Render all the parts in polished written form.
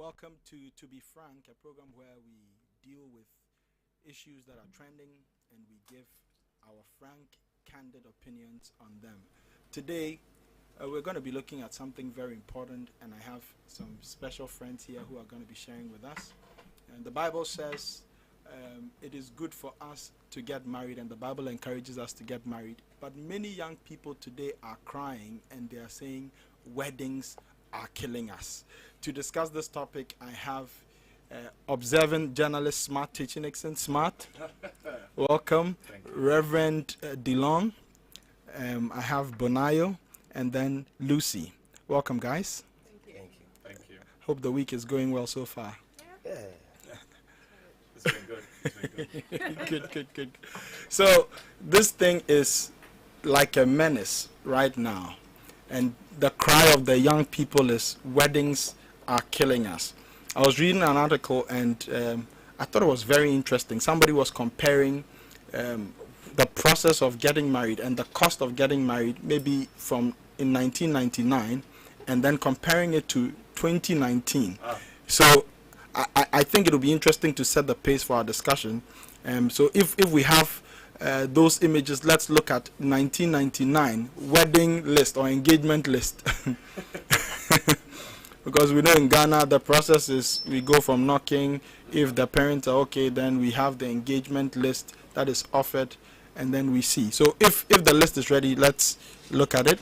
Welcome to Be Frank, a program where we deal with issues that are trending and we give our frank, candid opinions on them. Today, we're going to be looking at something very important, and I have some special friends here who are going to be sharing with us. And the Bible says it is good for us to get married, and the Bible encourages us to get married. But many young people today are crying and they are saying weddings are killing us. To discuss this topic, I have observant journalist Smart Teaching Nixon. Smart, welcome. Reverend DeLong. I have Bonayo, and then Lucy. Welcome, guys. Thank you. Hope the week is going well so far. Yeah. It's been good. Good. So this thing is like a menace right now, and the cry of the young people is weddings are killing us. I was reading an article and I thought it was very interesting. Somebody was comparing the process of getting married and the cost of getting married, maybe from in 1999, and then comparing it to 2019. So I think it'll be interesting to set the pace for our discussion. So if we have those images, let's look at 1999 wedding list or engagement list. Because we know in Ghana the process is we go from knocking. If the parents are okay, then we have the engagement list that is offered, and then we see. So if the list is ready, let's look at it.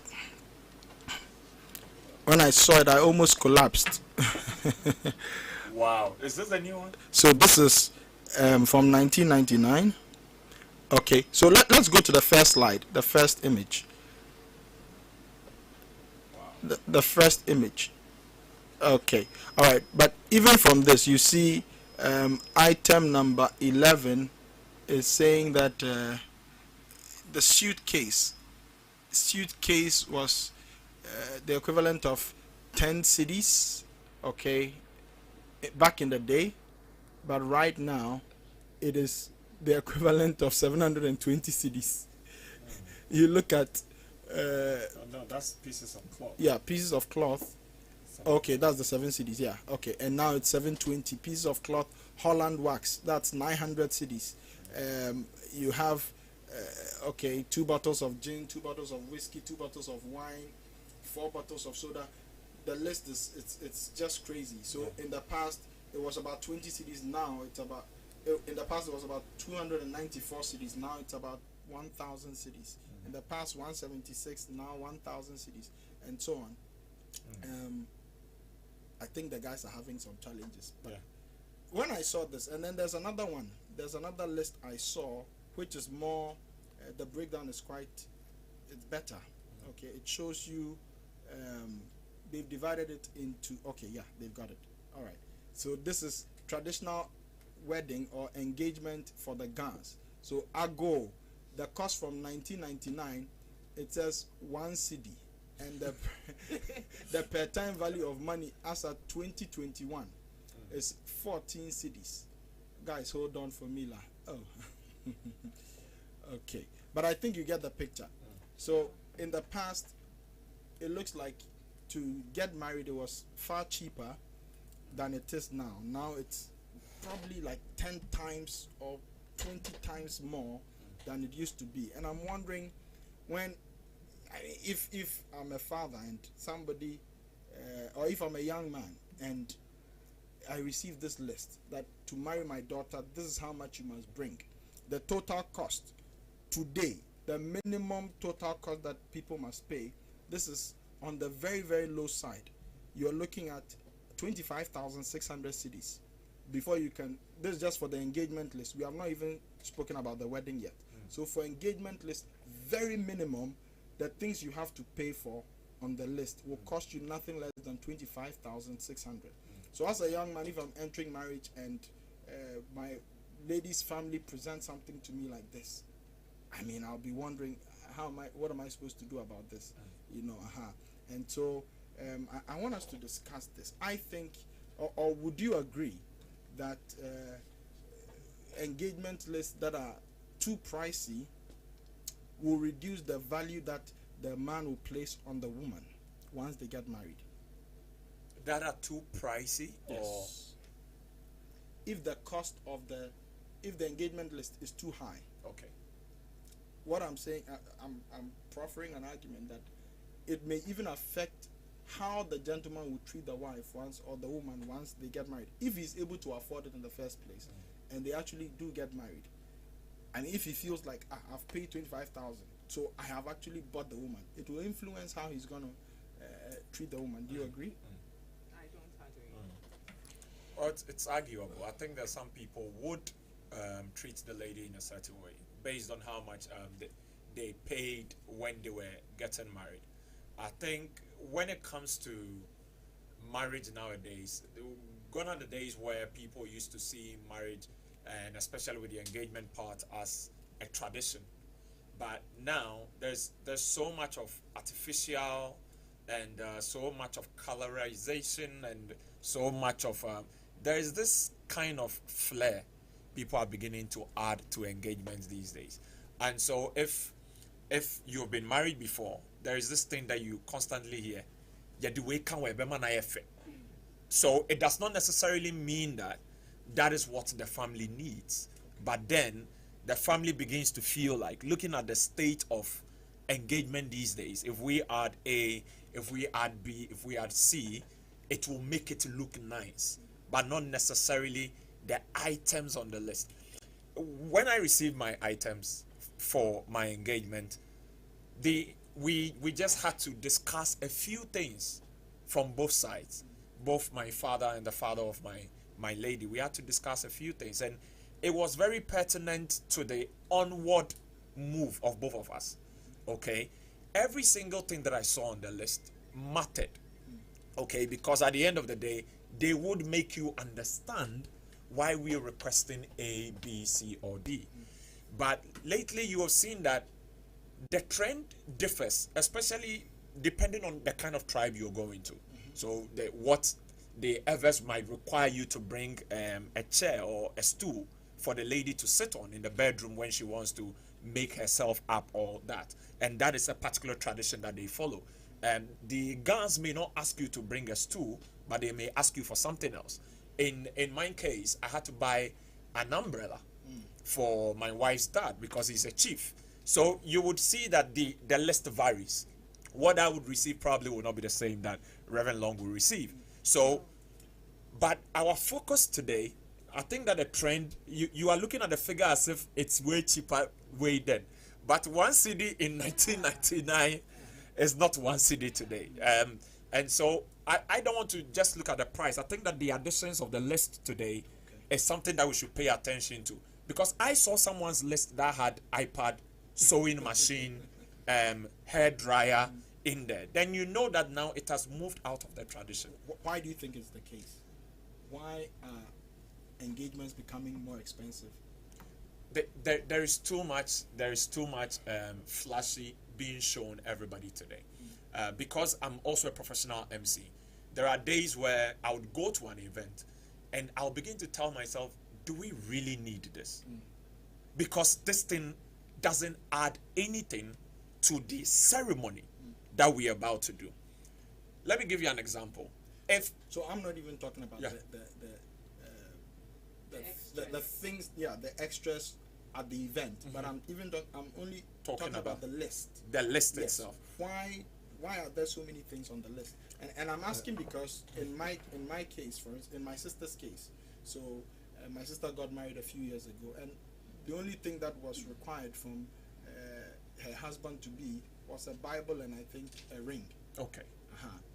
When I saw it, I almost collapsed. Wow. Is this a new one? So this is from 1999. Okay, so let's go to the first slide, the first image. Wow. The first image. Okay, all right. But even from this, you see item number 11 is saying that the suitcase was the equivalent of 10 cities, okay, back in the day. But right now, it is the equivalent of 720 cities. You look at No, that's pieces of cloth. yeah, pieces of cloth. Okay, that's the 7 cities. Yeah, okay, and now it's 720 pieces of cloth. Holland wax, that's 900 cities. You have 2 bottles of gin, 2 bottles of whiskey, 2 bottles of wine, 4 bottles of soda. The list is it's just crazy. So in the past it was about 20 cities. Now it's about in the past it was about 294 cities. Now it's about 1,000 cities. In the past 176. Now 1,000 cities, and so on. I think the guys are having some challenges. But when I saw this, and then there's another one. There's another list I saw, which is more. The breakdown is it's better. Okay, it shows you. They've divided it into. Okay, yeah, they've got it. All right. So this is traditional wedding or engagement for the Ghans. So Ago, the cost from 1999, it says 1 cedi. And the per time value of money as at 2021 is 14 cities. Guys, hold on for me, lah. Oh, okay. But I think you get the picture. So in the past, it looks like to get married it was far cheaper than it is now. Now it's probably like 10 times or 20 times more than it used to be. And I'm wondering if I'm a father and somebody, or if I'm a young man and I receive this list that to marry my daughter, this is how much you must bring. The total cost today, the minimum total cost that people must pay, this is on the very, very low side. You're looking at 25,600 cities before you can. This is just for the engagement list. We have not even spoken about the wedding yet. So for engagement list, very minimum, the things you have to pay for on the list will cost you nothing less than 25,600. So as a young man, if I'm entering marriage and my lady's family presents something to me like this, I mean, I'll be wondering what am I supposed to do about this? And so I want us to discuss this. I think, or would you agree that engagement lists that are too pricey will reduce the value that the man will place on the woman once they get married? that are too pricey, or if the cost of if the engagement list is too high. okay. What I'm saying, I'm proffering an argument that it may even affect how the gentleman would treat the wife once, or the woman once they get married, if he's able to afford it in the first place, and they actually do get married, and if he feels like I've paid 25,000, so I have actually bought the woman, it will influence how he's gonna treat the woman. Do you agree? I don't agree. Well, it's arguable. I think that some people would treat the lady in a certain way based on how much they paid when they were getting married. I think when it comes to marriage nowadays, gone are the days where people used to see marriage, and especially with the engagement part, as a tradition. But now there's so much of artificial and so much of colorization and so much of there is this kind of flair people are beginning to add to engagements these days. And so if you've been married before, there is this thing that you constantly hear, so it does not necessarily mean that that is what the family needs, but then the family begins to feel like, looking at the state of engagement these days, if we add A, if we add B, if we add C, it will make it look nice, but not necessarily the items on the list. When I received my items for my engagement, we just had to discuss a few things from both sides, both my father and the father of my lady. We had to discuss a few things, and it was very pertinent to the onward move of both of us. Okay, every single thing that I saw on the list mattered. Okay, because at the end of the day, they would make you understand why we are requesting A, B, C, or D. But lately, you have seen that the trend differs, especially depending on the kind of tribe you're going to. So what the others might require you to bring a chair or a stool for the lady to sit on in the bedroom when she wants to make herself up, or that. And that is a particular tradition that they follow. The guards may not ask you to bring a stool, but they may ask you for something else. In my case, I had to buy an umbrella for my wife's dad because he's a chief. So you would see that the list varies. What I would receive probably will not be the same that Reverend Long will receive. So, but our focus today, I think that the trend, you are looking at the figure as if it's way cheaper way then. But 1 CD in 1999 is not 1 CD today. And so I don't want to just look at the price. I think that the additions of the list today is something that we should pay attention to. Because I saw someone's list that had iPad, sewing machine, hair dryer in there. Then you know that now it has moved out of the tradition. Why do you think it's the case? Why are engagements becoming more expensive? There is too much flashy being shown everybody today. Because I'm also a professional MC, there are days where I would go to an event and I'll begin to tell myself, do we really need this? Because this thing doesn't add anything to the ceremony that we're about to do. Let me give you an example. So I'm not even talking about the things, the extras at the event, but I'm only talking about the list. The list itself. Why are there so many things on the list? And I'm asking because in my case, for instance, in my sister's case, so my sister got married a few years ago, and the only thing that was required from her husband to be was a Bible and I think a ring. Okay.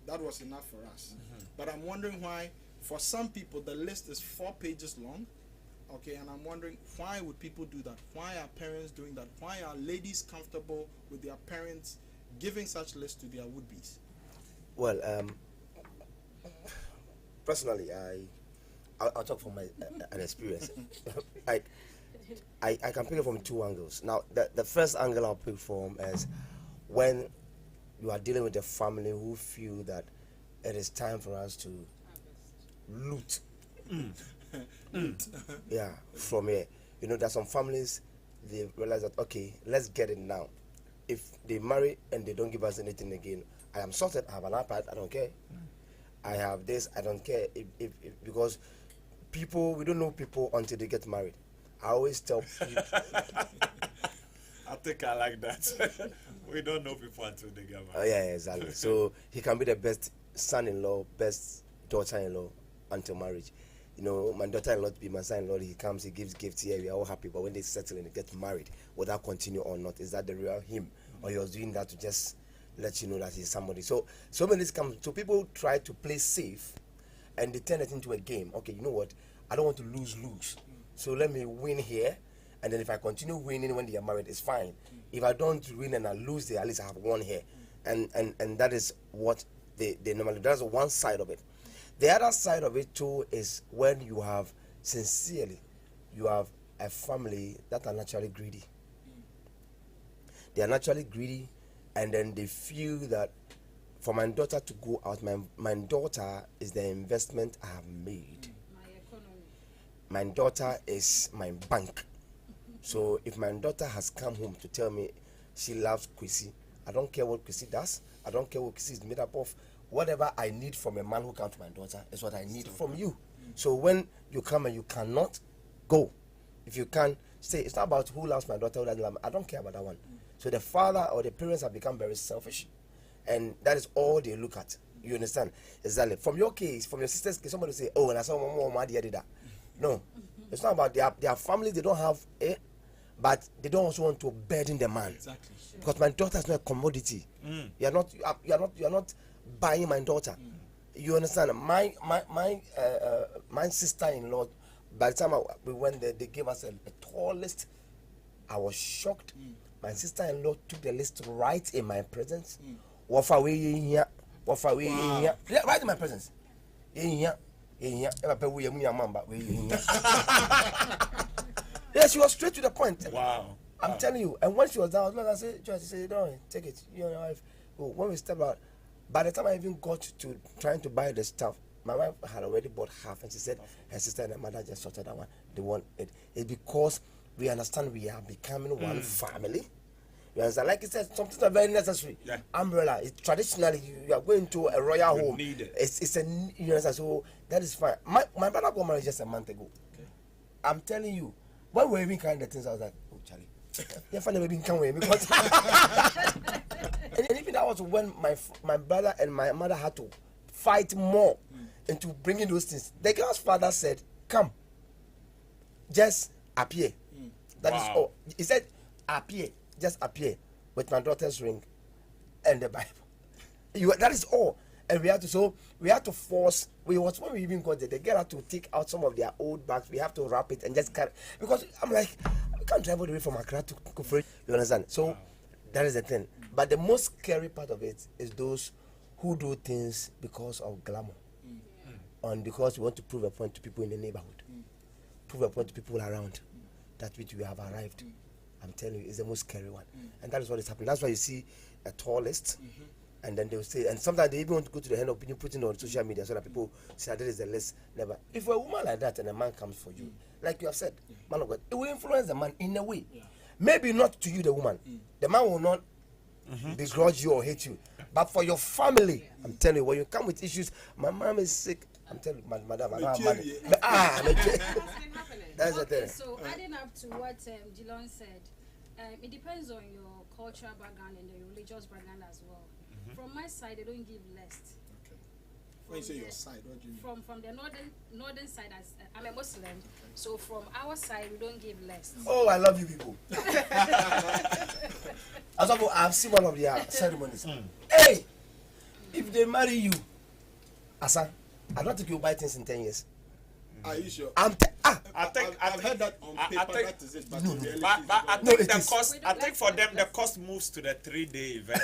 That was enough for us. But I'm wondering why, for some people, the list is 4 pages long. Okay, and I'm wondering, why would people do that? Why are parents doing that? Why are ladies comfortable with their parents giving such lists to their would-bes? Well, personally, I'll talk from an experience. I can pick it from 2 angles. Now, the first angle I'll pick from is when you are dealing with a family who feel that it is time for us to loot. Yeah, from here. You know, there's some families, they realize that, okay, let's get it now. If they marry and they don't give us anything again, I am sorted, I have an iPad, I don't care. I have this. I don't care if because people, we don't know people until they get married. I always tell people. I think I like that. We don't know people until they get married. Oh yeah, exactly. So he can be the best son-in-law, best daughter-in-law until marriage. You know, my daughter-in-law to be my son-in-law. He comes, he gives gifts here. We are all happy. But when they settle and they get married, will that continue or not? Is that the real him, or he was doing that to just let you know that he's somebody? So when this comes, so people try to play safe, and they turn it into a game. Okay, you know what? I don't want to lose. So let me win here, and then if I continue winning when they are married, it's fine. If I don't win and I lose there, at least I have won here, and that is what they normally. That's one side of it. The other side of it too is when you have you have a family that are naturally greedy. They are naturally greedy, and then they feel that for my daughter to go out, my daughter is the investment I have made. My economy. My daughter is my bank. So if my daughter has come home to tell me she loves Kwesi, I don't care what Kwesi does. I don't care what Kwesi is made up of. Whatever I need from a man who comes to my daughter is what I need from you. So when you come and you cannot go, if you can stay, it's not about who loves my daughter, who doesn't love me. I don't care about that one. So the father or the parents have become very selfish, and that is all they look at. You understand? Exactly. From your case, from your sister's case, somebody say, "Oh, and I saw mama did that." No, it's not about their family. They don't have it, but they don't also want to burden the man. Exactly. Because my daughter is not a commodity. You are not buying my daughter. You understand? My sister-in-law, by the time we went there, they gave us a tall list. I was shocked. My sister-in-law took the list right in my presence. Right in my presence. Yeah, she was straight to the point. Wow. I'm telling you. And when she was down, I said, she said, "Don't take it. You and your wife." When we stepped out, by the time I even got to trying to buy the stuff, my wife had already bought half, and she said her sister and her mother just sorted that one. They want it. It's because we understand we are becoming one family. You understand? Like you said, some things are very necessary. Yeah. Umbrella. It's traditionally you are going to a royal home. Need it. It's a, you understand? So that is fine. My brother got married just a month ago. Okay. I'm telling you, when we were even carrying the things, I was like, "Oh, Charlie, you finally been coming because." And even that was when my brother and my mother had to fight more into bringing those things. The girl's father said, "Come, just appear." That is all. He said, "Appear, just appear with my daughter's ring and the Bible." That is all. And we had to force. When we even got there, the girl had to take out some of their old bags. We have to wrap it and just carry, because I'm like, we can't travel all the way from Accra to Kufri. You understand? So that is the thing. But the most scary part of it is those who do things because of glamour, and because we want to prove a point to people in the neighborhood, prove a point to people around that we have arrived. I'm telling you, it's the most scary one, and that is what is happening. That's why you see a tall list, and then they will say, and sometimes they even want to go to the hand of opinion, putting on social media so that people say that this is the list. Never. If a woman like that and a man comes for you, like you have said, man of God, it will influence the man in a way. Maybe not to you, the woman. The man will not begrudge you or hate you, but for your family, I'm telling you, when you come with issues, my mom is sick. I'm telling you, madam, I don't have money. That's the thing. So adding up to what Gilon said, it depends on your cultural background and your religious background as well. From my side, they don't give less. Okay. When you say your side, what do you mean? From the northern side, as I'm a Muslim, so from our side we don't give less. Oh, I love you people. I've seen one of their ceremonies. Hey, if they marry you, Asa, I don't think you'll buy things in 10 years. Are you sure? I've heard that on paper. That is it, but in reality, But I think the cost. I think for them the cost moves to the 3-day event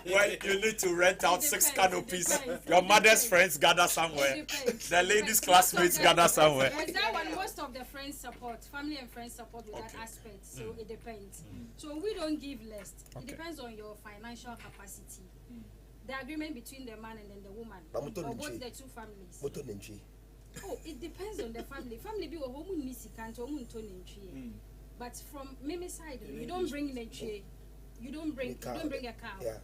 where you need to rent out 6 canopies. Your mother's friends gather somewhere. The ladies' classmates gather somewhere. With that one, most of the friends support, family and friends support with that aspect. So it depends. So we don't give less. It depends on your financial capacity. The agreement between the man and then the woman, or both the two families. Oh, it depends on the family. Family be a home nisi can't but from Mimi side, you don't bring nature. You don't bring a cow. Yeah.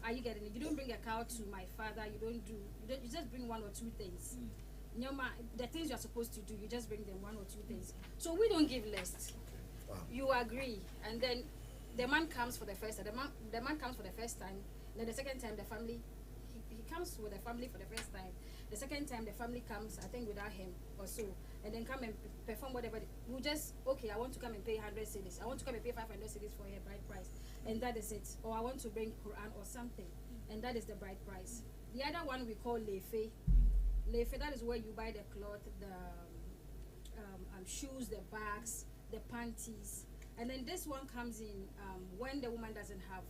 Are you getting it? You don't bring a cow to my father. You just bring one or two things. The things you're supposed to do, you just bring them one or two things. So we don't give less. Wow. You agree, and then the man comes for the first time. The man comes for the first time. Then the second time, the family, he comes with the family for the first time. The second time, the family comes, I think, without him or so, and then come and perform whatever. We'll just, okay, I want to come and pay 100 cedis. I want to come and pay 500 cedis for a bride price, and that is it. Or I want to bring Quran or something, and that is the bride price. The other one we call lefe. Lefe, that is where you buy the cloth, the shoes, the bags, the panties, and then this one comes in when the woman doesn't have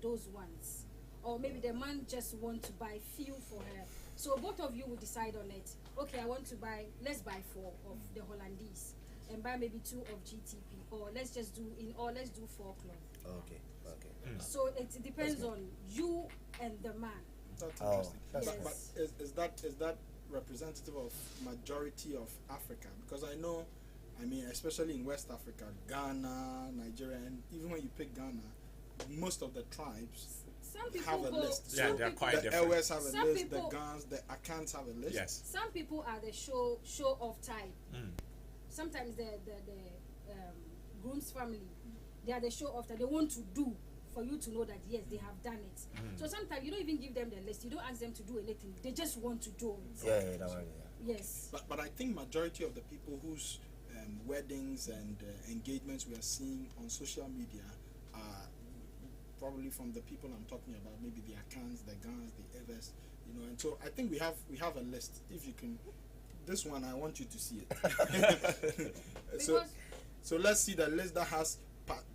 those ones, or maybe the man just want to buy few for her. So both of you will decide on it. Okay, I want to buy. Let's buy 4 of the Hollandaise, and buy maybe 2 of GTP, or let's do 4 cloth. Okay. So it depends on you and the man. That's interesting. That's But is that representative of majority of Africa? Because I know, especially in West Africa, Ghana, Nigeria, and even when you pick Ghana, most of the tribes Some people have a go, list. Yeah, some they're people- quite The different. Ewes have a Some list, people- the Gans, the Akans have a list. Yes. Some people are the show off type. Sometimes the groom's family, they are the show off type. They want to do for you to know that yes, they have done it. So sometimes you don't even give them the list. You don't ask them to do anything. They just want to do it. Yeah, that one. Yes. But I think majority of the people whose weddings and engagements we are seeing on social media are probably from the people I'm talking about, maybe the Akans, the Gans, the Evers, and so I think we have a list. If you can, this one I want you to see it. So let's see the list that has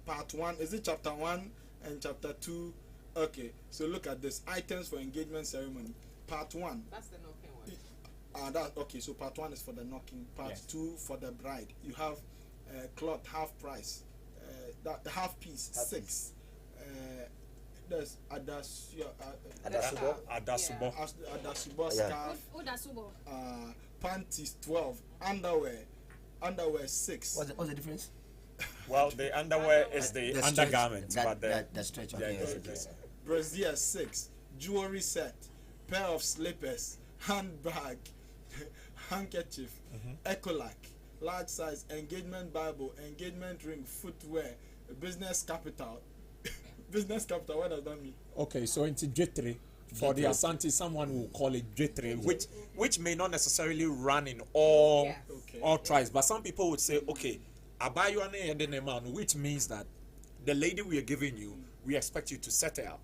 part 1. Is it chapter 1 and chapter 2? Okay, so look at this: items for engagement ceremony. Part 1. That's the knocking one. Okay, so part 1 is for the knocking. Part Yes. 2 for the bride. You have cloth half price. That half piece 6. There's Adasubo. Adasubo. Adasubo Yeah. scarf. Odasubo. Panties 12. Underwear 6. What's the difference? Well, the underwear is the stretch, undergarment, but the stretch. Okay. yeah, Okay. yes. Brassiere 6. Jewelry set. Pair of slippers. Handbag. Handkerchief. Ecolac. Large size. Engagement Bible. Engagement ring. Footwear. Business capital. Business capital, what does that mean? Okay, so into J3 for the Asante, someone will call it J3, which may not necessarily run in all Yes. Okay. all tribes, but some people would say, okay, abayuane edeneman, which means that the lady we are giving you, we expect you to set her up.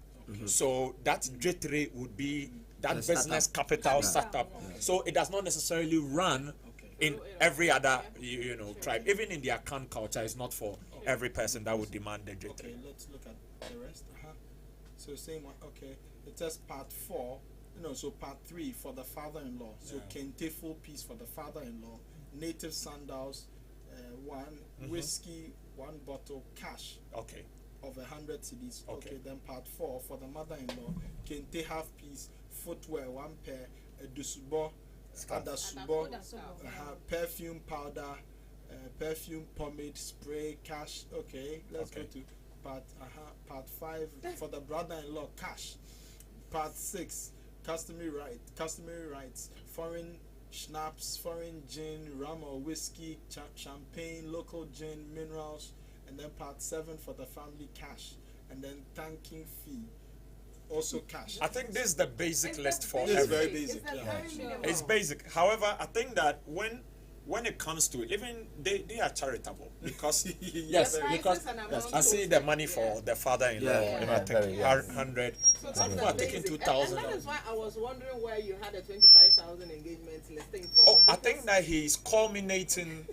So that J3 would be that The business startup. capital Yeah. startup. So it does not necessarily run in every other tribe. Even in the Akan culture, it's not for every person that would demand the J3. Okay, let's look at the rest. So same one. Okay, it says part 4. So part 3 for the father-in-law. So kente full piece for the father-in-law. Native sandals, 1 whiskey, 1 bottle cash Okay. of 100 cedis. Okay. Then part 4 for the mother-in-law. Kente half piece, footwear 1 pair, a dusubo, adasubo, Odasubo. perfume powder, perfume pomade spray cash. Okay, let's Okay. go to part 5 for the brother-in-law cash. Part 6 customary rights, foreign schnapps, foreign gin, rum or whiskey, champagne, local gin, minerals, and then part 7 for the family cash, and then thanking fee, also cash. I think this is the basic list for This is every. very basic. It's the Yeah. very minimum. It's basic. However, I think that when it comes to it, even they are charitable because yes, The prices because and amounts I see the money for yeah. the father-in-law. Yeah, you know, yeah, taking very, yeah. 100. So Some people that's are the taking basic. 2,000. And that is why I was wondering where you had a 25,000 engagement listing from. Oh, I because- think that he's culminating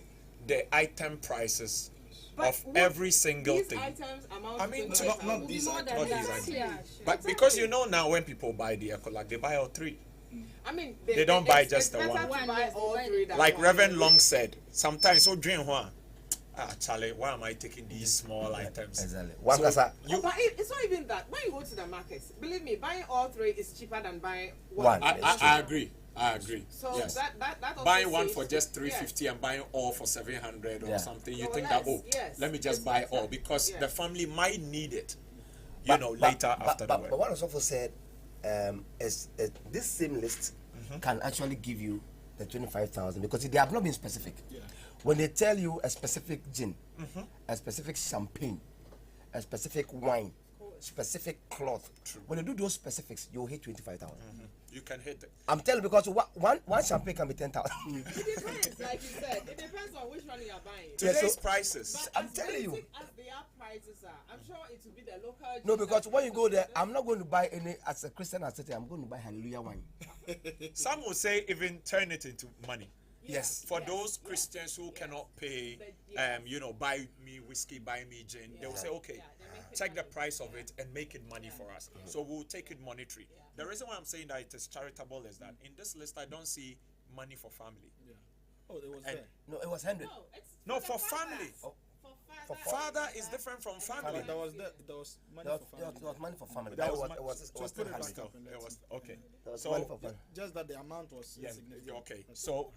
the item prices But of would every single these thing. items amount I to mean, 25,000? not Will be these more items. than Not these that. items. Yeah. But because you know now when people buy the Ecolag, they buy all 3. I mean, They don't buy it's just the better one. to One, buy yes, they all buy 3 the- than Like one. Reverend Long said, sometimes so dream one. Charlie, why am I taking these small items? Exactly. One So kasa. you- But it's not even that. When you go to the market, believe me, buying all 3 is cheaper than buying One. one. I agree. I agree. So yes. that also Buying one saves- for just yes. 350 and buying all for 700 or Yeah. something, you Or think less, that yes. let me just It's buy better. all because Yeah. the family might need it. later after the but wedding. what also said is this same list can actually give you the 25,000 because they have not been specific. Yeah. When they tell you a specific gin, a specific champagne, a specific wine, specific cloth, when you do those specifics, you'll hit 25,000. You can hit it. I'm telling you because one champagne can be 10,000. It depends, like you said. It depends on which one you are buying. Today's prices. But I'm as telling you. basic as their prices are, I'm sure it will be the local. No, gin because that when you go there, consider. I'm not going to buy any, as a Christian ascetic, I'm going to buy Hallelujah wine. Some will say even turn it into money. Yes. For those Christians who cannot pay, buy me whiskey, buy me gin, they will say, okay, they make it check the money. price of it and make it money for us. So we'll take it monetary. The reason why I'm saying that it is charitable is that in this list I don't see money for family. Yeah. Oh, it was And- there. No, it was 100. No, it's No, the for father. family. For For Father is different from family. But there was money There for was family. money for family. But That there was, was it was, it so was put still it back 100. up and It let's was see. okay. There was So money for family. Just that the amount was yeah, insignificant. okay. That's So all.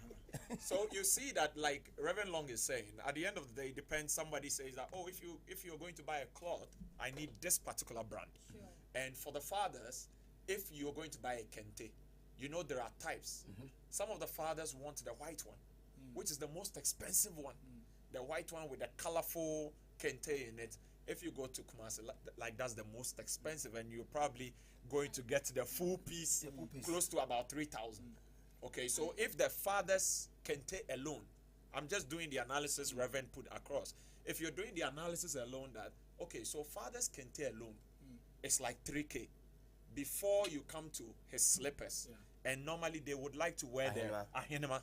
so you see that, like Reverend Long is saying, at the end of the day, it depends. Somebody says that, oh, if you're going to buy a cloth, I need this particular brand. Sure. And for the fathers, if you're going to buy a kente, there are types. Some of the fathers want the white one, which is the most expensive one. The white one with the colorful kente in it. If you go to Kumasi, like that's the most expensive, and you're probably going to get the full piece, full piece. close to about 3,000. Okay, so if the fathers kente alone, I'm just doing the analysis Reverend put across. If you're doing the analysis alone, that okay, so fathers kente alone, it's like 3K before you come to his slippers. Yeah. And normally they would like to wear their ahinema.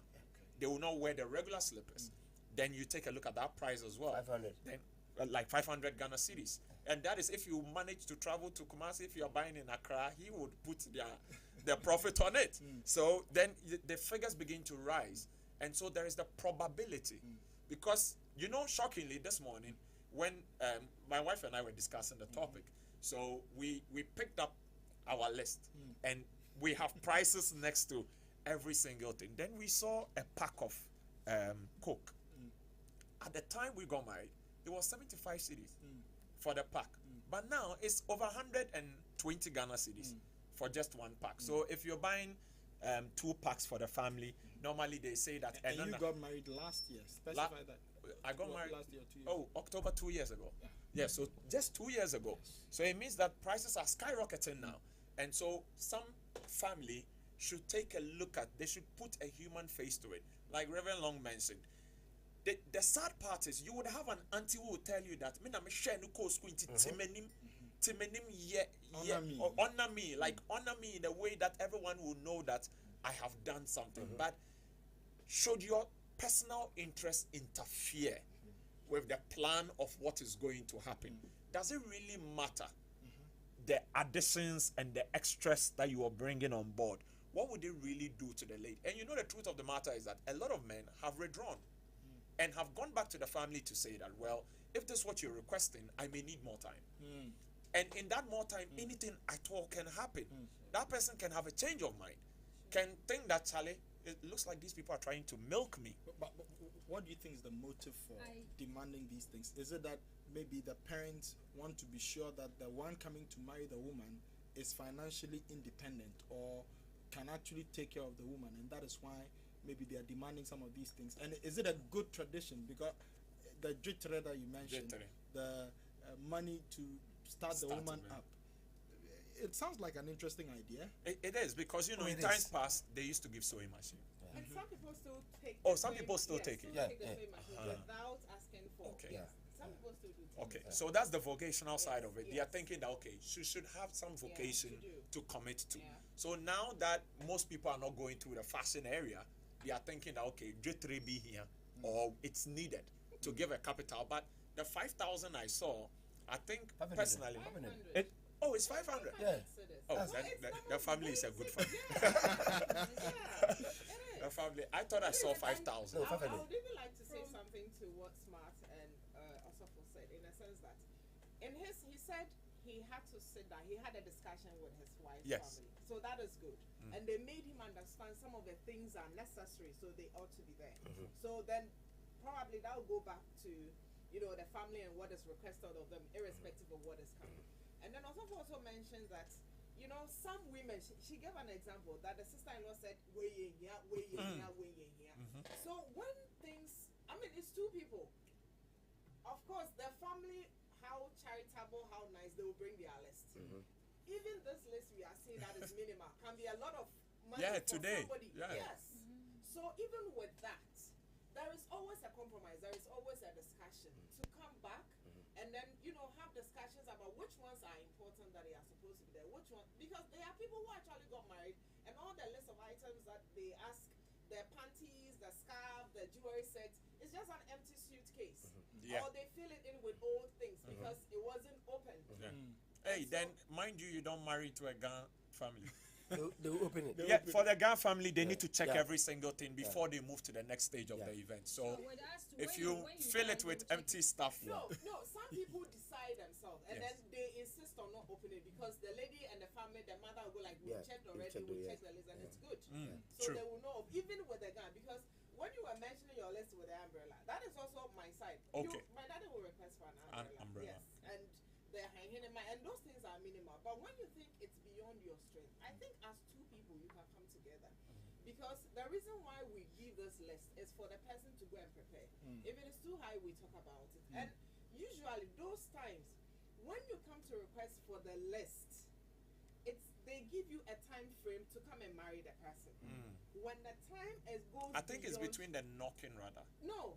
They will not wear the regular slippers. Then you take a look at that price as well. 500. Then like 500 Ghana cedis. And that is if you manage to travel to Kumasi. If you are buying in Accra, he would put their profit on it. So then the figures begin to rise. And so there is the probability. Because, shockingly this morning, when my wife and I were discussing the topic, so we picked up our list and we have prices next to every single thing. Then we saw a pack of Coke. At the time we got married, it was 75 cedis for the pack. But now it's over 120 Ghana cedis for just one pack. So if you're buying 2 packs for the family, normally they say that. And you got married last year. Specify that. I got married last year, 2 years. Oh, October 2 years ago. Yeah, so just 2 years ago. So it means that prices are skyrocketing now. And so some family should take a look at, they should put a human face to it. Like Reverend Long mentioned. The sad part is you would have an auntie who will tell you that honor me, like honor me in a way that everyone will know that I have done something. But should your personal interest interfere with the plan of what is going to happen? Does it really matter the additions and the extras that you are bringing on board? What would it really do to the lady? And the truth of the matter is that a lot of men have withdrawn and have gone back to the family to say that, well, if this is what you're requesting, I may need more time. And in that more time, anything at all can happen. That person can have a change of mind, can think that, Charlie, it looks like these people are trying to milk me. But what do you think is the motive for demanding these things? Is it that maybe the parents want to be sure that the one coming to marry the woman is financially independent or can actually take care of the woman, and that is why maybe they are demanding some of these things? And is it a good tradition? Because the jitre that you mentioned, the money to start the woman up, it sounds like an interesting idea. It is, because in times past they used to give sewing machine. And some people still take. Some people still take it. Take the sewing machine without asking for. Okay. Some people still do. Okay, so that's the vocational side of it. They are thinking that, okay, she should have some vocation to commit to. So now that most people are not going through the fashion area, they are thinking that, okay, J3 be here, or it's needed to give a capital. But the 5,000 I saw, I think personally, it's 500. Yeah. Oh, the family is a good family. The family. I thought I saw 5,000. No, I 500. would even like to say something to what Smart and Osofo said, in a sense that he said he had to sit down, he had a discussion with his wife's family. So that is good. And they made him understand some of the things are necessary, so they ought to be there. So then probably that will go back to, the family and what is requested of them, irrespective of what is coming. And then also mentioned that, you know, some women, she gave an example that the sister-in-law said, way in here. So when things, I mean, it's two people. Of course, the family, how charitable, how nice, they will bring their list. Even this list we are seeing that is minimal can be a lot of money for today. somebody. Yeah. Yes. So even with that, there is always a compromise. There is always a discussion to come back and then, you know, have discussions about which ones are important that they are supposed to be there. Which one? Because there are people who actually got married and all the list of items that they ask, the panties, the scarf, the jewelry set, it's just an empty suitcase. Or they fill it in with old things because it wasn't open. Hey, then mind you don't marry to a Ghana family. They will open it. Yeah, for the Ghana family, they need to check every single thing before they move to the next stage of the event. So if you fill it with empty stuff. No, some people decide themselves and then they insist on not opening it because the lady and the family, the mother will go like, we checked already, we checked the list and it's good. So True. they will know, even with the gun, because when you were mentioning your list with the umbrella, that is also my side. Okay. My daddy will request for an umbrella. Yes. And they're hanging in my, and those things are minimal. But when you think it's beyond your strength, I think as two people you can come together. Because the reason why we give this list is for the person to go and prepare. If it is too high, we talk about it. And usually those times, when you come to request for the list, they give you a time frame to come and marry the person. When the time goes, I think it's between the knocking rather. No,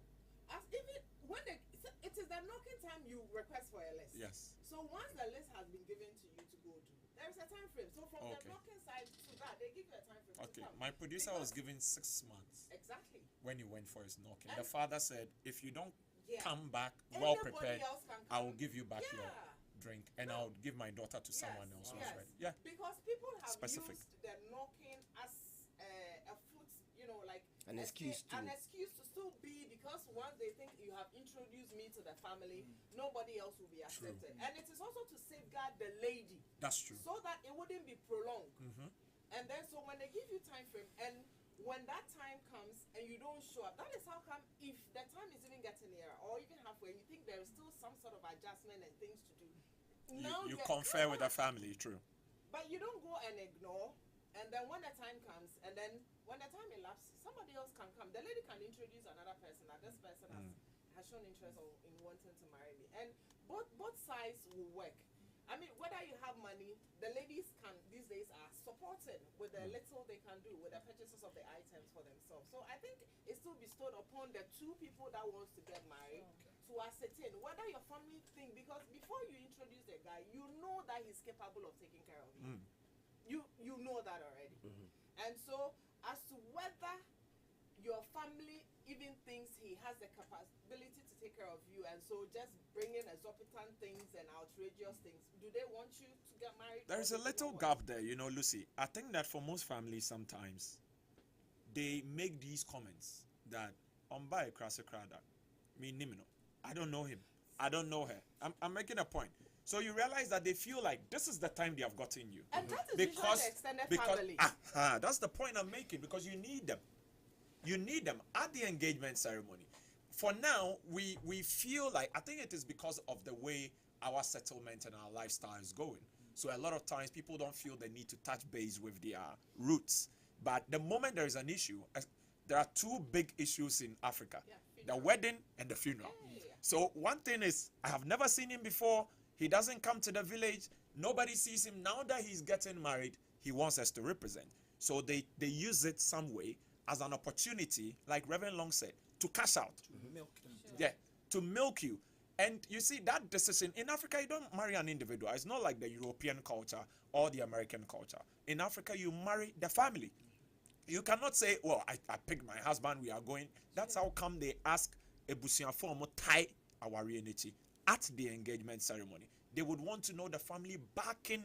as even when it is the knocking time you request for a list. Yes. So once the list has been given to you to go to, there is a time frame. So from the knocking side to that, they give you a time frame. Okay, my producer was given 6 months. Exactly. When he went for his knocking, the father said, if you don't come back Anybody well prepared, else can come. I will give you back your drink and I'll give my daughter to someone else who's ready. Yeah. Because people have Specific. used the knocking as a foot, you know, like an excuse to still be, because once they think you have introduced me to the family, nobody else will be accepted. And it is also to safeguard the lady. That's true. So that it wouldn't be prolonged. And then so when they give you time frame and when that time comes and you don't show up, that is how come if the time is even getting nearer or even halfway and you think there is still some sort of adjustment and things to do, you confer with the family, true. But you don't go and ignore, and then when the time comes, and then when the time elapses, somebody else can come. The lady can introduce another person, and this person has shown interest in wanting to marry me. And both sides will work. I mean, whether you have money, the ladies can these days are supported with the little they can do with the purchases of the items for themselves. So I think it's still bestowed upon the two people that wants to get married to ascertain whether your family think, because before you introduce the guy, you know that he's capable of taking care of you. You know that already. And so as to whether your family even thinks he has the capability to take care of you, and so just bringing exorbitant things and outrageous things, do they want you to get married? There's a little gap there, you know, Lucy. I think that for most families sometimes they make these comments that by crass crowd, me nimino. I don't know him. I don't know her. I'm making a point. So you realize that they feel like this is the time they have gotten you. And that is usually the extended family. That's the point I'm making, because you need them. You need them at the engagement ceremony. For now, we feel like, I think it is because of the way our settlement and our lifestyle is going. So a lot of times people don't feel the need to touch base with their roots. But the moment there is an issue, there are two big issues in Africa. The wedding and the funeral. So one thing is, I have never seen him before. He doesn't come to the village. Nobody sees him. Now that he's getting married, he wants us to represent. So they use it some way as an opportunity, like Reverend Long said, to cash out. To milk them. Yeah, to milk you. And you see, that decision, in Africa, you don't marry an individual. It's not like the European culture or the American culture. In Africa, you marry the family. You cannot say, well, I picked my husband, we are going. That's how come they ask Ebusiafo mo tie our reality at the engagement ceremony. They would want to know the family backing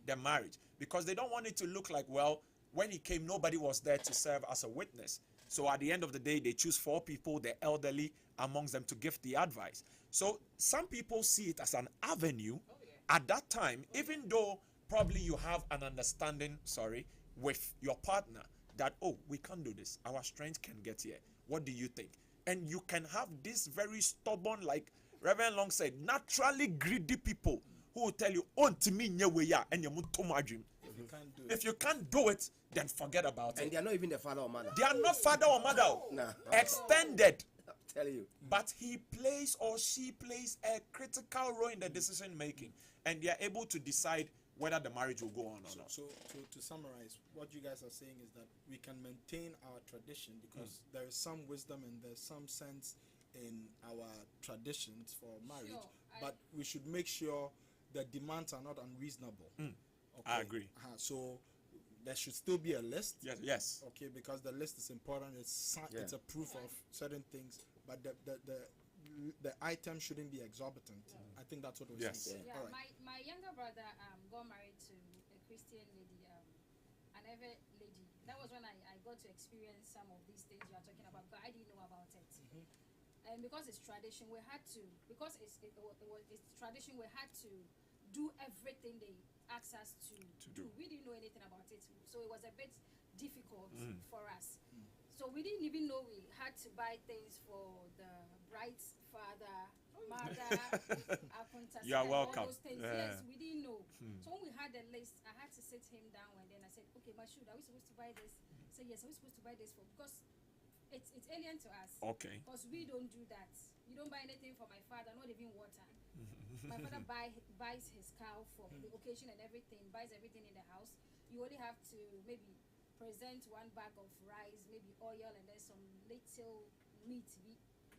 the marriage, because they don't want it to look like, well, when he came, nobody was there to serve as a witness. So at the end of the day, they choose 4 people, the elderly amongst them, to give the advice. So some people see it as an avenue at that time, even though probably you have an understanding, with your partner that, oh, we can't do this. Our strength can get here. What do you think? And you can have this very stubborn, like Reverend Long said, naturally greedy people who will tell you, "On to me, and you if you can't do it, then forget about it." And they are not even the father or mother. They are not father or mother. Nah. Extended. I'll tell you. But he plays or she plays a critical role in the decision making, and they are able to decide whether the marriage will go on or not. So to summarize, what you guys are saying is that we can maintain our tradition because there is some wisdom and there's some sense in our traditions for marriage, but we should make sure the demands are not unreasonable. Okay. I agree. So there should still be a list. Yes. Okay, because the list is important. It's a proof of certain things, but the item shouldn't be exorbitant. I think that's what we're saying. Yeah, my younger brother got married to a Christian lady, an Ever lady. That was when I got to experience some of these things you are talking about, but I didn't know about it. And because it's tradition, we had to, because it's tradition, we had to do everything they asked us to do. We didn't know anything about it, so it was a bit difficult for us. So we didn't even know we had to buy things for the bride's father, mother, you are welcome. All those things. Yes, we didn't know. So when we had the list, I had to sit him down and then I said, "Okay, Mashood, are we supposed to buy this?" He said, "Yes, are we supposed to buy this for?" Because it's alien to us. Okay. Because we don't do that. You don't buy anything for my father, not even water. My father buys his cow for the occasion and everything, buys everything in the house. You only have to maybe present one bag of rice, maybe oil, and then some little meat,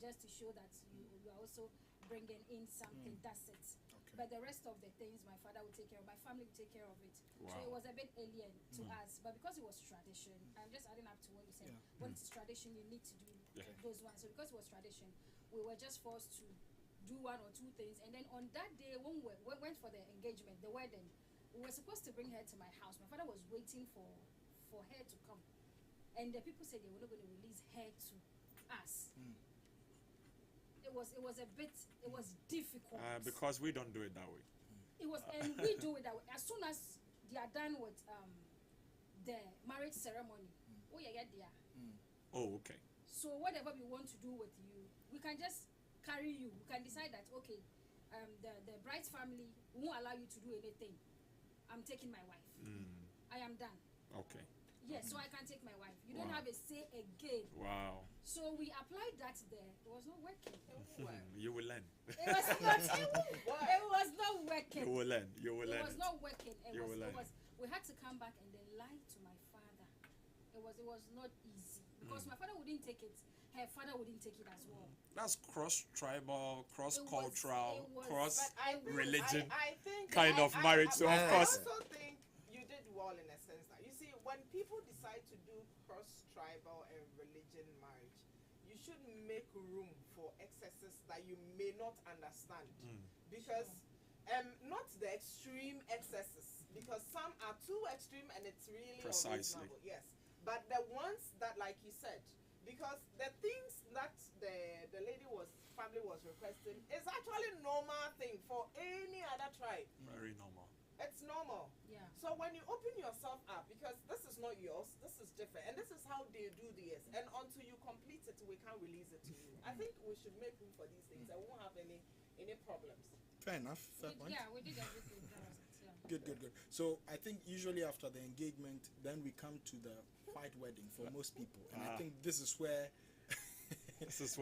just to show that you are also bringing in something. That's it. Okay. But the rest of the things, my father will take care of. My family will take care of it. Wow. So it was a bit alien to us. But because it was tradition, I'm just adding up to what you said. When it's tradition, you need to do those ones. So because it was tradition, we were just forced to do one or two things. And then on that day, when we went for the engagement, the wedding, we were supposed to bring her to my house. My father was waiting for her to come. And the people said they were not going to release her to us. It was difficult. Because we don't do it that way. It was, and we do it that way. As soon as they are done with the marriage ceremony, oh, okay. So whatever we want to do with you, we can just carry you. We can decide that, okay, the bride's family won't allow you to do anything. I'm taking my wife. I am done. Okay. Yes, so I can take my wife. You don't have a say again. Wow. So we applied that there. It was not working. You will learn. It was not working. You will learn. It was not working. We had to come back and then lie to my father. It was not easy. Because my father wouldn't take it. Her father wouldn't take it as well. That's cross-tribal, cross-cultural, cross-religion think kind of marriage. So of course. I also think you did well in a sense that, you see, when people decide to do cross-tribal and religion marriage, you should make room for excesses that you may not understand. Because not the extreme excesses, because some are too extreme and it's really unreasonable. Yes. But the ones that, like you said, because the things that the family was requesting is actually normal thing for any other tribe. Very normal. It's normal. Yeah. So when you open yourself up, because this is not yours, this is different, and this is how they do this, and until you complete it, we can't release it to you. I think we should make room for these things. I won't have any problems. Fair enough. Fair point. Yeah, we did everything. That was it. Yeah. Good. So I think usually after the engagement, then we come to the white wedding for most people, and I think this is where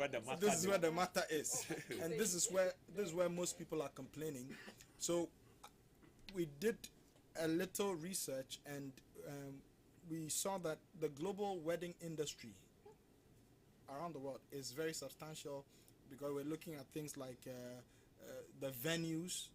the matter is, and this is where most people are complaining. So we did a little research, and we saw that the global wedding industry around the world is very substantial, because we're looking at things like the venues,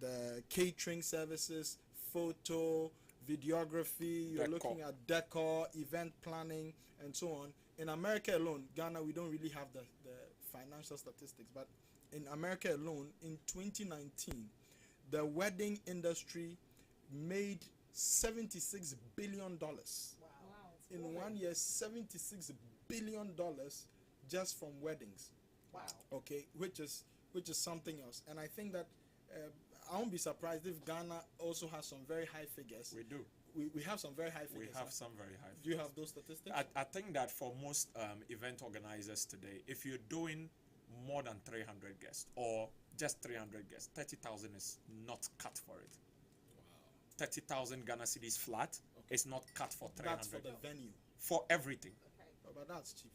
the catering services, photo, videography, you're looking at decor, event planning, and so on. In America alone, Ghana, we don't really have the financial statistics, but in America alone, in 2019, the wedding industry made $76 billion. Wow. In 1 year, $76 billion just from weddings. Wow. Okay, which is something else. And I think that I won't be surprised if Ghana also has some very high figures. We do. We have some very high figures. We have some very high figures. Do you have those statistics? I think that for most event organizers today, if you're doing more than 300 guests or just 300 guests. 30,000 is not cut for it. Wow. 30,000 Ghana cedis flat is not cut for 300. That's for the venue. For everything. Oh, but that's cheap.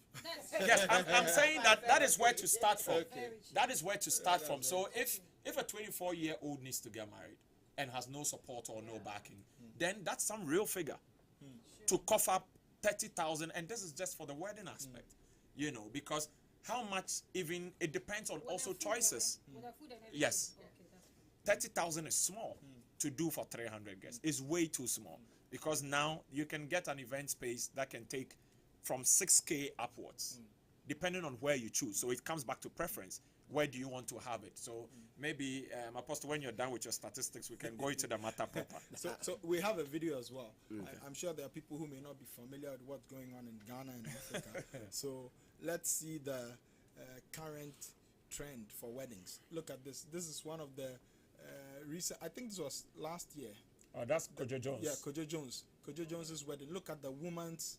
Yes, I'm saying that is where to start from. Okay. That is where to start from. So if a 24-year-old needs to get married and has no support or no backing, then that's some real figure to cough up 30,000, and this is just for the wedding aspect, you know, because how much even it depends on also choices. Yes, 30,000 is small to do for 300 guests. It's way too small because now you can get an event space that can take from 6K upwards, depending on where you choose. So it comes back to preference. Where do you want to have it? So maybe, Apostle, when you're done with your statistics, we can go into the matter proper. So we have a video as well. I'm sure there are people who may not be familiar with what's going on in Ghana and Africa. So let's see the current trend for weddings. Look at this. This is one of the recent, I think this was last year. Oh, that's Kojo Jones. Yeah, Kojo Jones. Kojo Jones's wedding. Look at the woman's.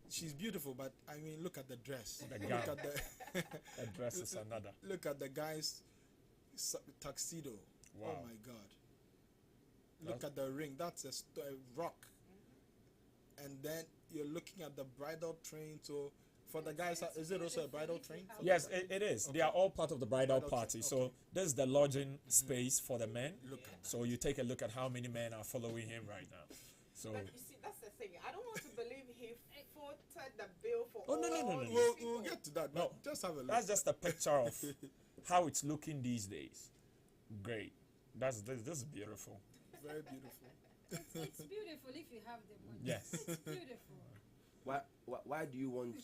She's beautiful, but I mean, look at the dress. The look gown. at the The dress is another. Look at the guy's tuxedo. Wow. Oh my God. Look at the ring. That's a rock. And then you're looking at the bridal train. So for the guys, is it also a bridal train? Yes, it is. Okay. They are all part of the bridal Bridal party. train, So okay. this is the lodging space for the men. Look at that. So you take a look at how many men are following him right now. So But you see, that's the thing. I don't want to believe he footed the bill for Oh, no, no, no, all no, no. these We'll people. get to that. No. But just have a look. that's just a picture of how it's looking these days. Great. This is beautiful. Very beautiful. It's beautiful if you have the money. Yes. It's beautiful. Why do you want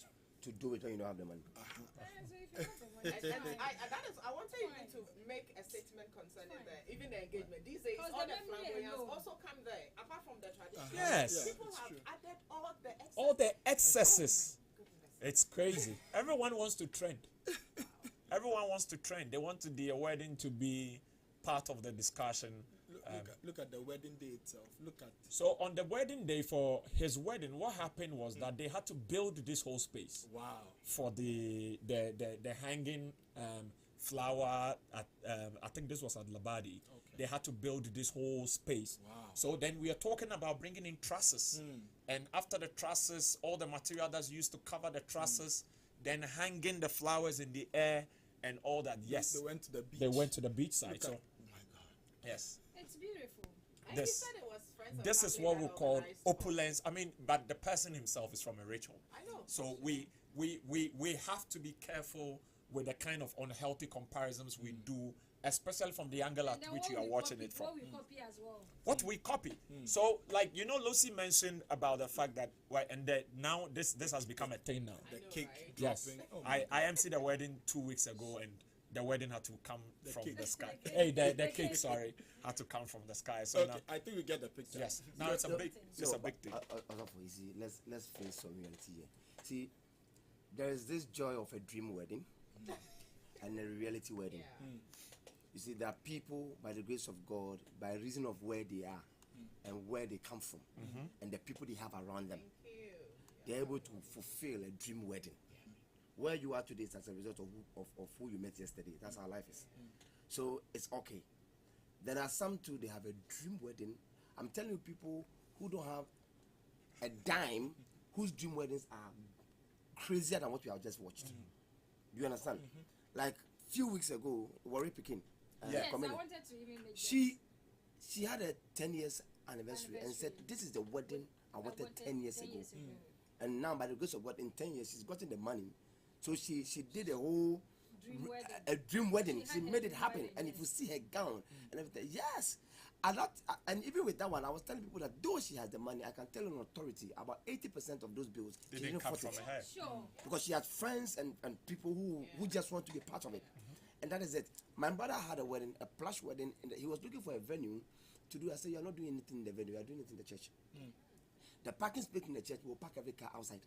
to do it when you don't have the money? So if you have the money, it's And fine. I wanted even to make a statement concerning even the engagement. These days, Because all the the memory flamboyance alone. also come there, apart from the tradition. Yes. Yeah, People it's have true. added all the excess. All the excesses. Goodness. It's crazy. Everyone wants to trend. Everyone wants to trend. They want their wedding to be part of the discussion. Look at the wedding day itself. Look at. So on the wedding day for his wedding, what happened was that they had to build this whole space Wow. for the hanging flower at I think this was at Labadi. Okay. They had to build this whole space. Wow. So then we are talking about bringing in trusses, and after the trusses, all the material that's used to cover the trusses, then hanging the flowers in the air and all that. Yes, They went to the beach. they went to the beach side. Look So at, oh my God. yes. It's beautiful. And This- he said it was friends and This is family what we that call organized. opulence. I mean, but the person himself is from a ritual. I know. So we have to be careful with the kind of unhealthy comparisons we do, especially from the angle And at then which what you are we watching copy, it from. What we copy as well. What we copy. So, like, you know, Lucy mentioned about the fact that, well, and that now this has become a thing now. The know, cake right? Yes, dropping. Oh my I emceed the wedding 2 weeks ago, and the wedding had to come from cake. the sky. The cake. Hey, the cake, sorry, had to come from the sky. So Okay, now, I think we get the picture. yes, now it's a big thing. You see, let's face some reality here. See, there is this joy of a dream wedding and a reality wedding. Yeah. You see, there are people, by the grace of God, by reason of where they are and where they come from, and the people they have around them, Thank you. they're able to fulfill a dream wedding. Where you are today is as a result of who you met yesterday. That's how life is. So it's okay. There are some too, they have a dream wedding. I'm telling you, people who don't have a dime, whose dream weddings are crazier than what we have just watched. Do you understand? Like few weeks ago, Warri Pikin, Yes, I comedian, wanted to even make she had a 10 years anniversary and said, this is the wedding I wanted 10 years ago. And now, by the grace of God, in 10 years, she's gotten the money. So she did a whole Dream wedding. a dream wedding. She She had a made it dream happen. wedding, And if yes. you see her gown and everything, yes. And even with that one, I was telling people that though she has the money, I can tell on authority about 80% of those bills They she didn't come afford from it. her. Sure. Because she has friends and people who just want to be part of it. And that is it. My brother had a wedding, a plush wedding, and he was looking for a venue to do. I said, you're not doing anything in the venue, you're doing it in the church. The parking space in the church, we'll park every car outside.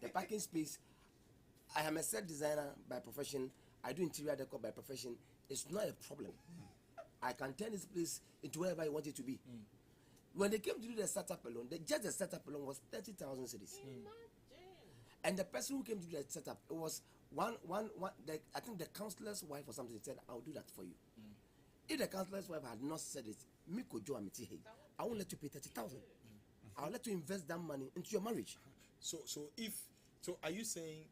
The parking space, I am a set designer by profession, I do interior decor by profession. It's not a problem. I can turn this place into wherever I want it to be. When they came to do the setup alone, just the setup alone was 30,000 cedis. Imagine. And the person who came to do the setup, it was I think the counselor's wife or something said, I'll do that for you. If the counselor's wife had not said it, me Kojo Amiti, I won't let you pay 30,000. I'll let you invest that money into your marriage. So are you saying,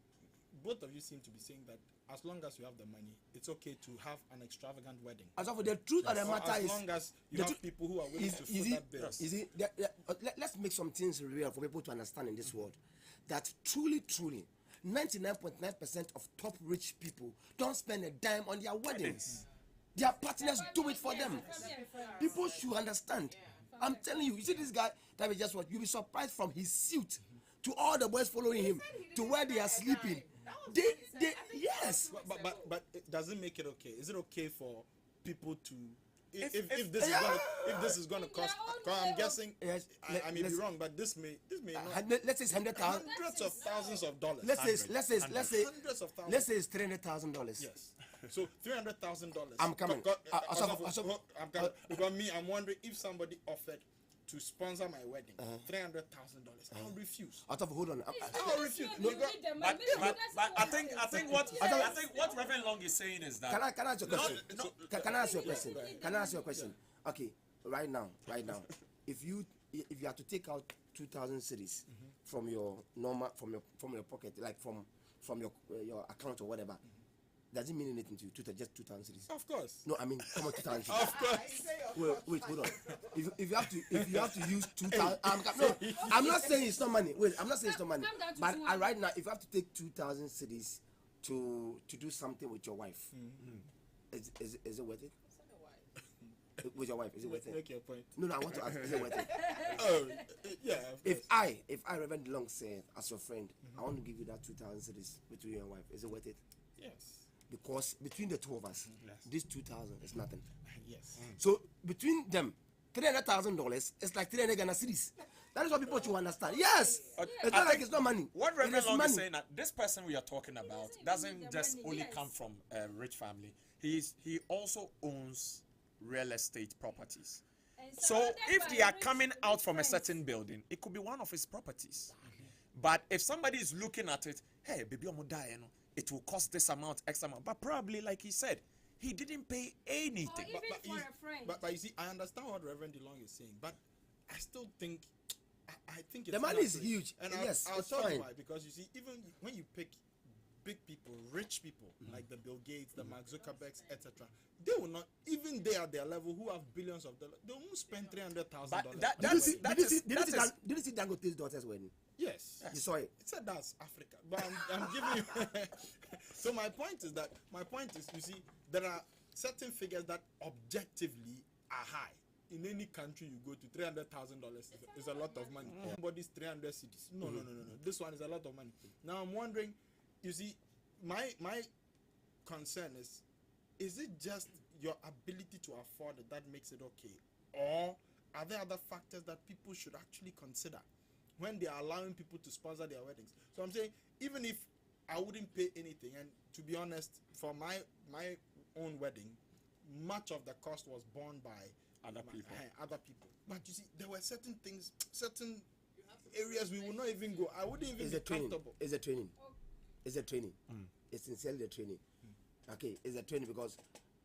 both of you seem to be saying that as long as you have the money, it's okay to have an extravagant wedding? As of the truth of the matter as is, long as you have people who are willing to foot that bill. Let's make some things real for people to understand in this world. That truly, 99.9% of top rich people don't spend a dime on their weddings. Their partners do it for them. People should understand. I'm telling you, you see this guy that we just watched, you'll be surprised from his suit to all the boys following him to where they are sleeping. Yes. But it doesn't make it okay. Is it okay for people to if this is gonna cost? I'm guessing. Yes, I may be wrong, but this may not. Let's say it's $100,000. Hundreds of thousands of dollars. Let's say hundreds of thousands. let's say it's $300,000. Yes. So $300,000. I'm coming. Because I'm wondering if somebody offered to sponsor my wedding, $300,000, I'll refuse. Hold on. I'll refuse. But I think what Reverend Long is saying is that. Can I ask you a question? Can I ask you a question? Can I ask you a question? Okay, right now, if you have to take out 2,000 cedis from your normal from your pocket, like from your account or whatever. Does it mean anything to you? Just 2,000 cedis? Of course. No, I mean, come on, 2,000 cedis. Of course. Wait, hold on. If you have to use 2,000, I'm not saying it's not money. Wait, I'm not saying it's not money. But right now, if you have to take 2,000 cedis to do something with your wife, is it worth it? With your wife, is it worth it? Make your point. No, I want to ask, is it worth it? Yeah. If I Reverend Long said, as your friend, I want to give you that 2,000 cedis between you and your wife, is it worth it? Yes. Because between the two of us, this 2,000 is nothing. Yes. So between them, $300,000 is like 300 Ghana cedis. That is what people should understand. Yes, it's not like it's not money. What Reverend Long is saying that this person we are talking about doesn't just only come from a rich family. He also owns real estate properties. So if they are coming out from a certain building, it could be one of his properties. But if somebody is looking at it, hey, baby, I'm gonna die, you know, it will cost this amount, X amount. But probably, like he said, he didn't pay anything. Or even for a friend. But you see, I understand what Reverend DeLong is saying, but I still think, I think it's the money is huge. And yes, I'll it's tell fine. you why. Because you see, even when you pick big people, rich people, like the Bill Gates, the Mark Zuckerbergs, etc., they will not, even they at their level, who have billions of dollars, they won't spend $300,000. Did you see Dangote's daughter's wedding? Yes. You saw it. It said that's Africa, but I'm giving you. So my point is, you see, there are certain figures that objectively are high. In any country you go to, $300,000 is a lot of money. Somebody's 300 cities. No. This one is a lot of money. Now I'm wondering, you see, my concern is it just your ability to afford it that makes it okay, or are there other factors that people should actually consider when they are allowing people to sponsor their weddings? So I'm saying, even if I wouldn't pay anything, and to be honest, for my own wedding, much of the cost was borne by other people. But you see, there were certain things, certain areas we will not even go. I wouldn't even be comfortable. It's a training. It's sincerely the training. Okay, it's a training because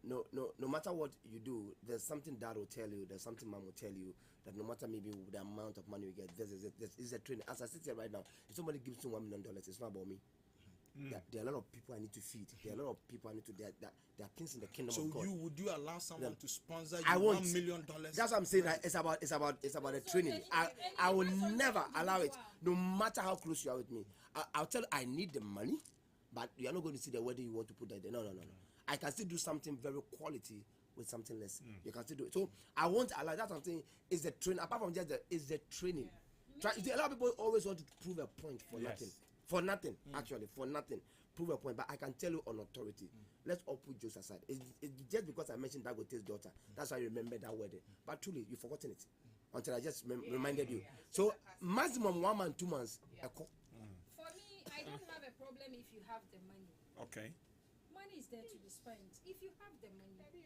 no matter what you do, there's something dad will tell you, there's something mom will tell you, that no matter maybe the amount of money we get, this is a training. As I sit here right now, if somebody gives me $1 million, it's not about me. There are a lot of people I need to feed. There are a lot of people I need to. There are things in the kingdom of God. So would you allow someone to sponsor you $1 million? That's what I'm saying. It's about the training. I will never allow it, no matter how close you are with me. I'll tell you, I need the money, but you are not going to see the whether you want to put that there. No. I can still do something very quality with something less. You can still do it. So I won't allow. That's what I'm saying. Is the training apart from just the training? A lot of people always want to prove a point for nothing. For nothing, actually, for nothing. Prove a point, but I can tell you on authority. Let's all put jokes aside. It's just because I mentioned Dangote's daughter. That's why I remember that wedding. But truly, you've forgotten it until I just reminded you. So maximum 1 month, 2 months. For me, I don't have a problem if you have the money. Okay. Money is there to be spent. If you have the money, maybe.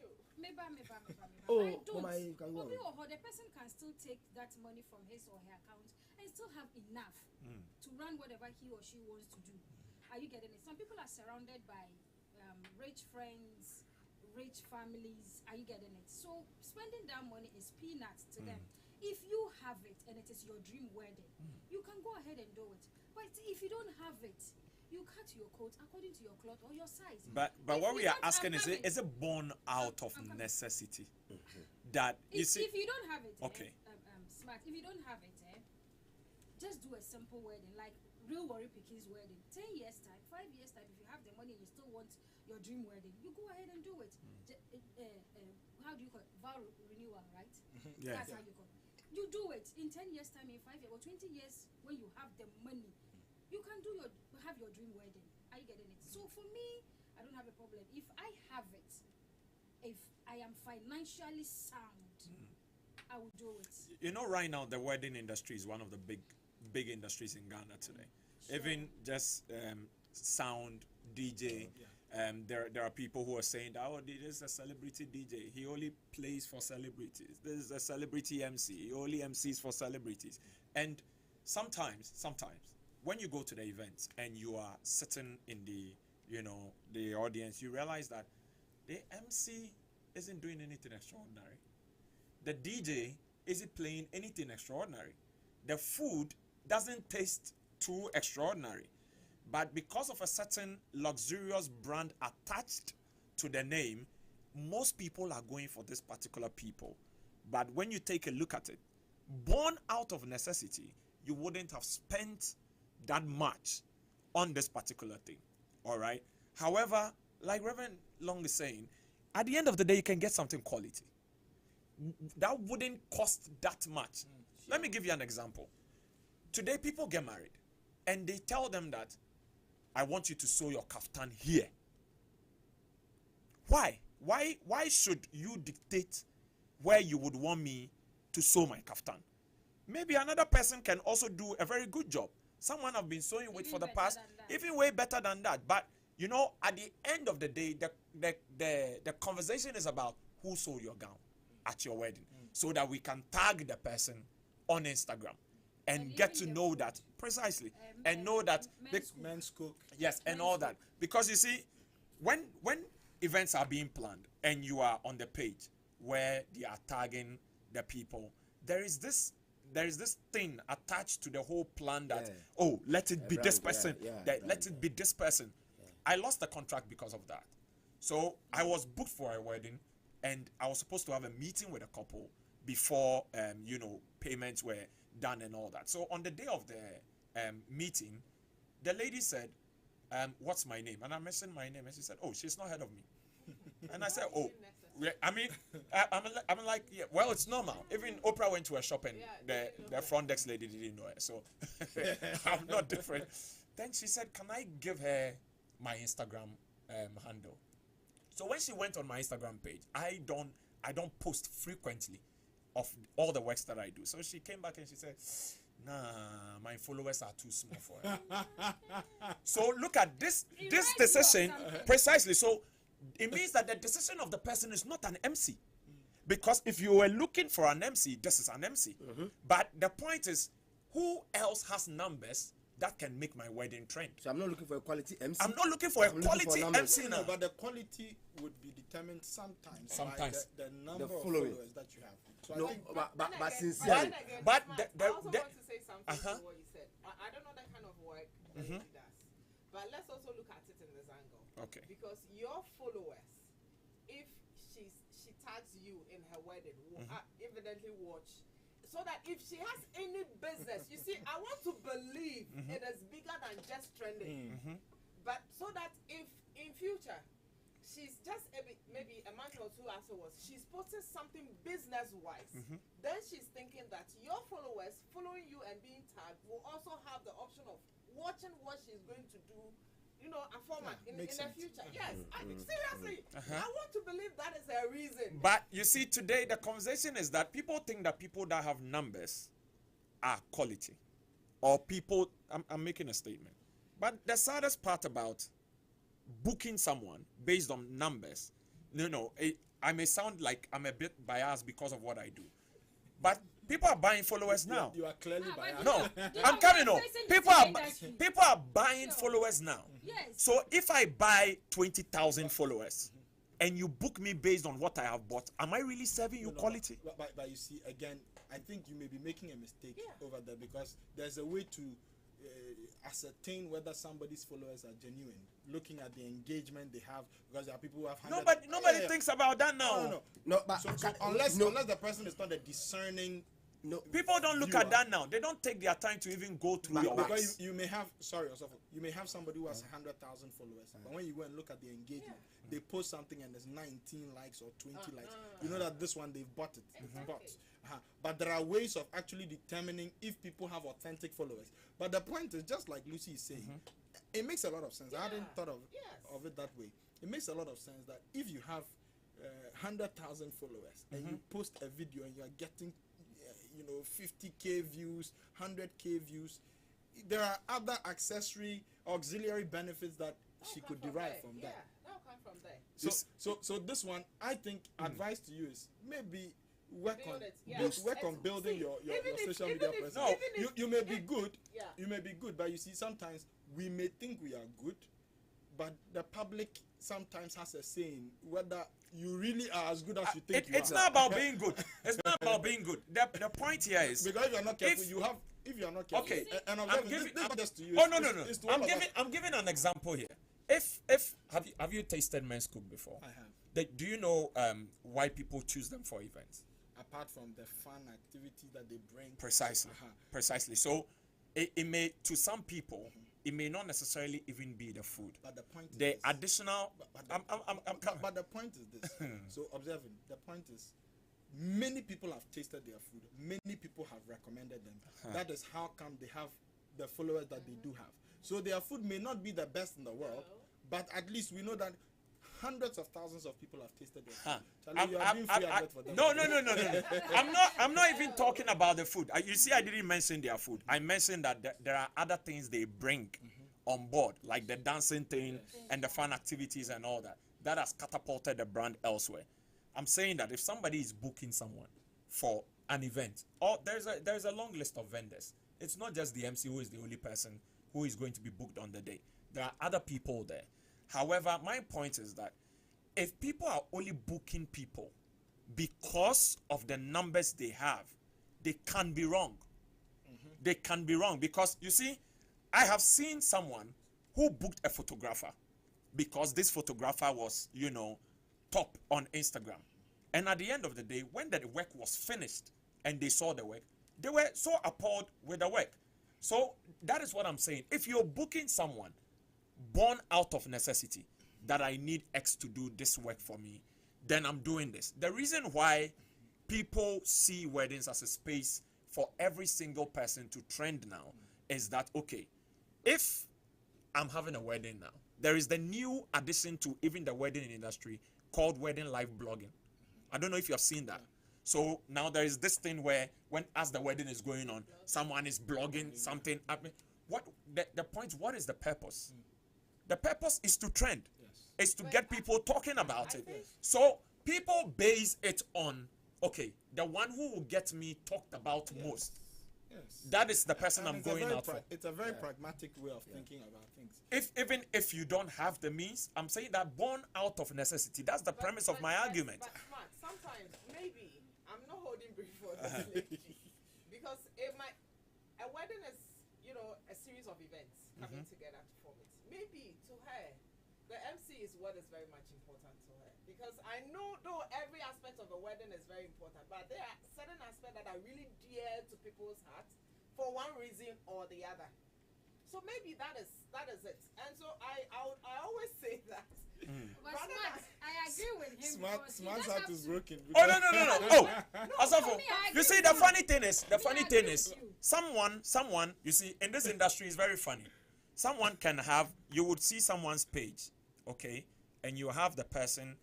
Oh, I don't. Mama, you can go on. The person can still take that money from his or her account and still have enough to run whatever he or she wants to do. Are you getting it? Some people are surrounded by rich friends, rich families. Are you getting it? So spending that money is peanuts to them. If you have it and it is your dream wedding, you can go ahead and do it. But if you don't have it, you cut your coat according to your cloth or your size. But what we are asking is it born out of necessity? That you see, if you don't have it, okay, smart. If you don't have it, just do a simple wedding, like real Warri Pikin's wedding. 10 years time, 5 years time. If you have the money and you still want your dream wedding, you go ahead and do it. How do you call it? Vow renewal, right? Yeah. That's how you call it. You do it in 10 years time, in 5 years or 20 years when you have the money. You can have your dream wedding. Are you getting it? So for me, I don't have a problem. If I have it, if I am financially sound, I will do it. You know, right now the wedding industry is one of the big industries in Ghana today. Sure. Even just sound, DJ. There are people who are saying that, oh, this is a celebrity DJ. He only plays for celebrities. This is a celebrity MC. He only MCs for celebrities. And sometimes when you go to the events and you are sitting in the audience, you realize that the MC isn't doing anything extraordinary. The DJ isn't playing anything extraordinary. The food doesn't taste too extraordinary. But because of a certain luxurious brand attached to the name, most people are going for this particular people. But when you take a look at it, born out of necessity, you wouldn't have spent that much on this particular thing. All right. However, like Reverend Long is saying, at the end of the day, you can get something quality. That wouldn't cost that much. Sure. Let me give you an example. Today, people get married and they tell them that I want you to sew your kaftan here. Why? Why should you dictate where you would want me to sew my kaftan? Maybe another person can also do a very good job. Someone I've been sewing with for the past, even way better than that. But you know, at the end of the day, the conversation is about who sewed your gown at your wedding, so that we can tag the person on Instagram and get to know that precisely, and know that men's cook, yes, and all that. Because you see, when events are being planned and you are on the page where they are tagging the people, there is this thing attached to the whole plan that let it be this person, let it be this person. I lost the contract because of that. So I was booked for a wedding and I was supposed to have a meeting with a couple before payments were done and all that. So on the day of the meeting, the lady said, what's my name? And I mentioned my name and she said, oh, she's not heard of me. And I said, oh, I mean, I'm like, yeah, well, it's normal. Even Oprah went to a shop and the front desk lady didn't know her. So I'm not different. Then she said, can I give her my Instagram handle? So when she went on my Instagram page, I don't post frequently of all the works that I do. So she came back and she said, nah, my followers are too small for her. So look at this decision precisely. So it means that the decision of the person is not an MC. Because if you were looking for an MC, this is an MC. But the point is, who else has numbers that can make my wedding trend? So I'm not looking for a quality MC. I'm not looking for a quality MC now. No, but the quality would be determined sometimes by the number of followers that you have. So no, I think, but sincerely. But I also want to say something to what you said. I don't know the kind of work that she does. But let's also look at it in this angle. Okay. Because your followers, if she tags you in her wedding, will evidently watch. So that if she has any business, you see, I want to believe it is bigger than just trending. But so that if in future she's just maybe a month or two afterwards, she's posting something business-wise, then she's thinking that your followers following you and being tagged will also have the option of watching what she's going to do, a format in the future. Yes, I mean, seriously, I want to believe that is a reason. But you see, today the conversation is that people think that people that have numbers are quality, or people. I'm making a statement. But the saddest part about booking someone based on numbers, I may sound like I'm a bit biased because of what I do, but people are buying followers now. You are clearly biased. No, I'm coming on. People are buying followers now. Yes. So if I buy 20,000 followers and you book me based on what I have bought, am I really serving you quality? But you see, again, I think you may be making a mistake over there, because there's a way to ascertain whether somebody's followers are genuine, looking at the engagement they have, because there are people who have nobody thinks about that now. No, but so unless the person is not a discerning, People don't look at that now. They don't take their time to even go through your works. Because you may have you may have somebody who has 100,000 followers, but when you go and look at the engagement, they post something and there's 19 likes or 20 likes. You know that this one they've bought it. Exactly. But there are ways of actually determining if people have authentic followers. But the point is, just like Lucy is saying, it makes a lot of sense. I hadn't thought of it that way. It makes a lot of sense that if you have 100,000 followers and you post a video and you are getting 50k views, 100k views, there are other auxiliary benefits that she could derive from that. Yeah, that'll come from there. So this one, I think, advice to you is maybe work Build on building your social media presence. No, you may be good. Yeah. You may be good, but you see, sometimes we may think we are good, but the public sometimes has a saying whether you really are as good as you think you are. It's not about being good. It's not about being good. The point here is, because if you're not careful, if you are not careful, okay, and this just to you. Oh no. I'm giving an example here. If have you tasted men's cook before? I have. Do you know why people choose them for events? Apart from the fun activity that they bring. Precisely. So it may, to some people, it may not necessarily even be the food. But the point is the additional. But the point is this. So observing, the point is, many people have tasted their food. Many people have recommended them. That is how come they have the followers that they do have. So their food may not be the best in the world, but at least we know that hundreds of thousands of people have tasted their food. No. I'm not even talking about the food. You see, I didn't mention their food. I mentioned that there are other things they bring on board, like the dancing thing and the fun activities and all that. That has catapulted the brand elsewhere. I'm saying that if somebody is booking someone for an event, or there's a long list of vendors. It's not just the MC who is the only person who is going to be booked on the day. There are other people there. However, my point is that if people are only booking people because of the numbers they have, they can be wrong. They can be wrong because, you see, I have seen someone who booked a photographer because this photographer was, top on Instagram. And at the end of the day, when the work was finished and they saw the work, they were so appalled with the work. So that is what I'm saying. If you're booking someone born out of necessity, that I need X to do this work for me, then I'm doing this. The reason why people see weddings as a space for every single person to trend now is that, okay, if I'm having a wedding now, there is the new addition to even the wedding industry called wedding live blogging. I don't know if you have seen that. So now there is this thing where as the wedding is going on, someone is blogging something. What is the purpose? The purpose is to trend. Is to get people talking about it. So people base it on, okay, the one who will get me talked about most. Yes. That is the person I'm going out for. It's a very pragmatic way of thinking about things. Even if you don't have the means, I'm saying that born out of necessity. That's the premise of my argument. But Smart, sometimes maybe I'm not holding brief for this lady because a wedding is a series of events coming together to form it. Maybe to her, the MC is what is very much important to her. Because I know, though, every aspect of a wedding is very important, but there are certain aspects that are really dear to people's hearts for one reason or the other. So maybe that is it. And so I always say that. But Smart, I agree with him. Smart's heart is broken. Oh no. Asafo, you see, the funny thing is, someone, you see, in this industry is very funny. Someone can have, you would see someone's page, okay, and you have the person.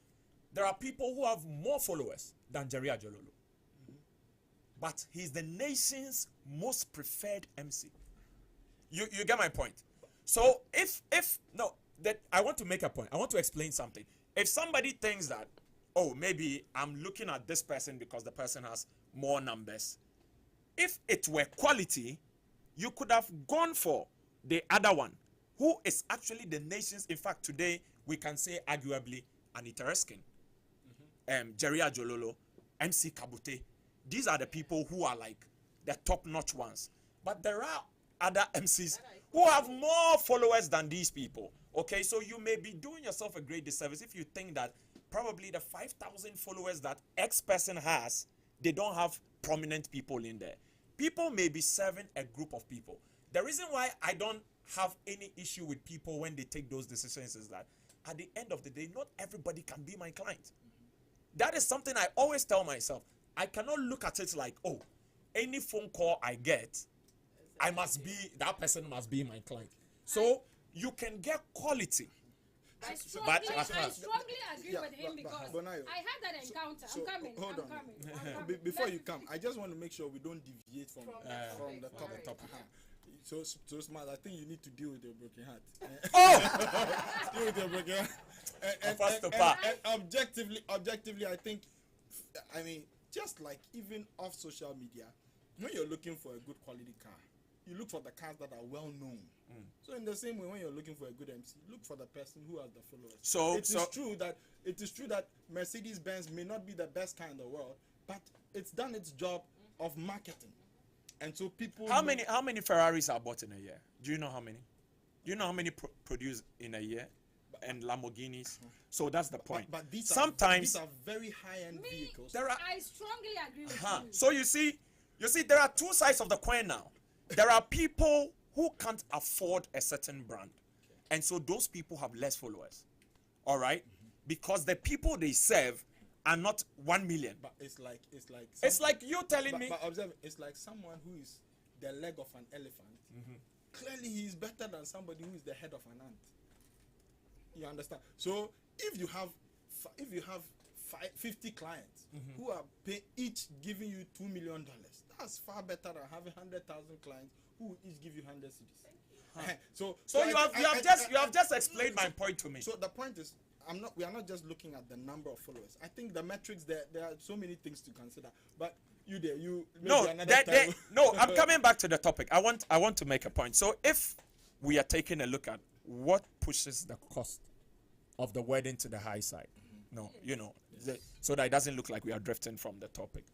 There are people who have more followers than Jerry Ajololo, but he's the nation's most preferred MC. You get my point. So I want to make a point. I want to explain something. If somebody thinks that, oh, maybe I'm looking at this person because the person has more numbers. If it were quality, you could have gone for the other one who is actually the nation's, in fact, today we can say arguably Anita Erskine, Jerry Ajololo, MC Kabute. These are the people who are like the top-notch ones. But there are other MCs who have more followers than these people. Okay, so you may be doing yourself a great disservice if you think that probably the 5,000 followers that X person has, they don't have prominent people in there. People may be serving a group of people. The reason why I don't have any issue with people when they take those decisions is that at the end of the day, not everybody can be my client. That is something I always tell myself. I cannot look at it like, oh, any phone call I get, that person must be my client. So you can get quality. I strongly agree with him because I had that encounter. I'm coming. Before you come, I just want to make sure we don't deviate from the topic. So Smart, I think you need to deal with your broken heart. Deal with your broken heart. And objectively, I mean, just like even off social media, when you're looking for a good quality car, you look for the cars that are well known. So in the same way, when you're looking for a good MC, look for the person who has the followers. So it is true that Mercedes-Benz may not be the best car in the world, but it's done its job of marketing. And so people. How many Ferraris are bought in a year? Do you know how many? Do you know how many produced in a year? And Lamborghinis. So that's the point. But these are very high-end vehicles. I strongly agree with you. So you see, there are two sides of the coin now. There are people who can't afford a certain brand, and so those people have less followers. All right, because the people they serve are not 1 million. But it's like you telling me. But observe, it's like someone who is the leg of an elephant. Clearly, he is better than somebody who is the head of an ant. You understand? So if you have 50 clients who are each giving you $2 million, that's far better than having 100,000 clients who each give you 100 cedis. So you have just explained my point to me. So the point is, we are not just looking at the number of followers. I think the metrics there are so many things to consider. But I'm coming back to the topic. I want to make a point. So if we are taking a look at what pushes the cost of the wedding to the high side, so that it doesn't look like we are drifting from the topic.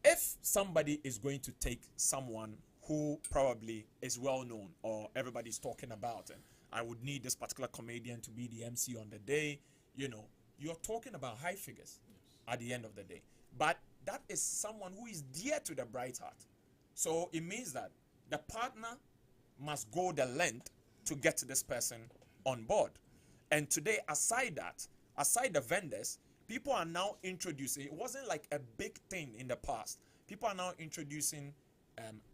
If somebody is going to take someone who probably is well known or everybody's talking about, and I would need this particular comedian to be the MC on the day, you're talking about high figures at the end of the day. But that is someone who is dear to the bride's heart. So it means that the partner must go the length to get this person on board. And today, aside the vendors, people are now introducing, it wasn't like a big thing in the past. People are now introducing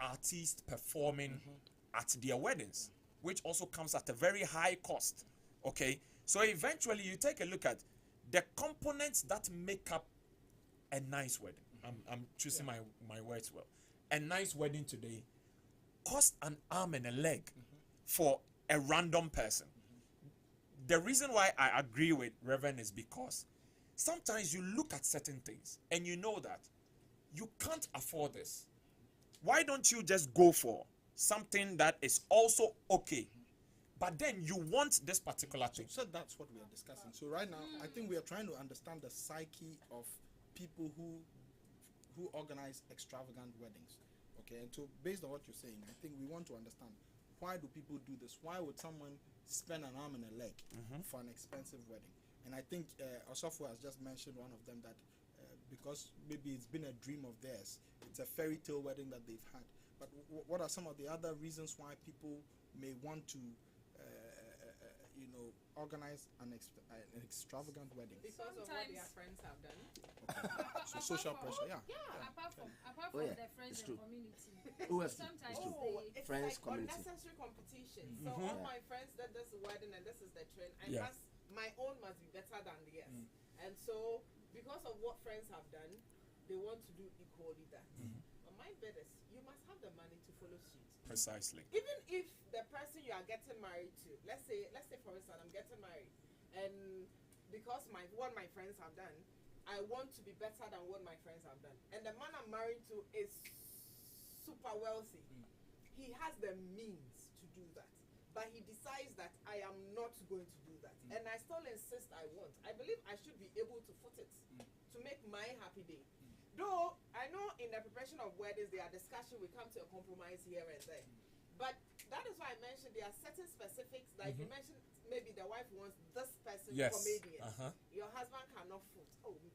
artists performing at their weddings, which also comes at a very high cost. Okay, so eventually you take a look at the components that make up a nice wedding. I'm choosing my words well. A nice wedding today costs an arm and a leg for a random person. The reason why I agree with Reverend is because sometimes you look at certain things and you know that you can't afford this. Why don't you just go for something that is also okay, but then you want this particular thing? So that's what we are discussing. So right now, I think we are trying to understand the psyche of people who organize extravagant weddings. Okay, and so based on what you're saying, I think we want to understand, why do people do this? Why would someone spend an arm and a leg for an expensive wedding? And I think Osofo has just mentioned one of them, that because maybe it's been a dream of theirs, it's a fairy tale wedding that they've had. But what are some of the other reasons why people may want to organize an extravagant wedding? Because of what their friends have done. Okay. So social pressure, Apart from the friends and community. Sometimes it's friends, like community. Unnecessary competition. So all my friends did this wedding and this is the trend. My own must be better than theirs. And so because of what friends have done, they want to do equally that. But my bet is, you must have the money to follow suit. Precisely. Even if the person you are getting married to, let's say for instance, I'm getting married, and because what my friends have done, I want to be better than what my friends have done. And the man I'm married to is super wealthy. He has the means to do that. but he decides that I am not going to do that, and I still insist I want. I believe I should be able to foot it to make my happy day. Though I know in the preparation of weddings there are discussions, we come to a compromise here and there. But that is why I mentioned there are certain specifics, like you mentioned, maybe the wife wants this person comedian. Your husband cannot foot. Oh, this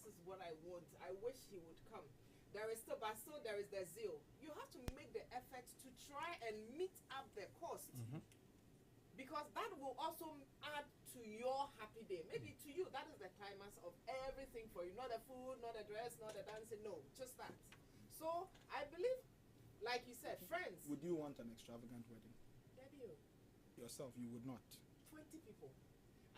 is what I want. I wish he would come. There is still there is the zeal. You have to make the effort to try and meet up the cost. Because that will also add to your happy day. Maybe to you, that is the climax of everything for you. Not the food, not the dress, not the dancing. No, just that. So I believe, like you said, friends. Would you want an extravagant wedding? Debbie, yourself, you would not. 20 people.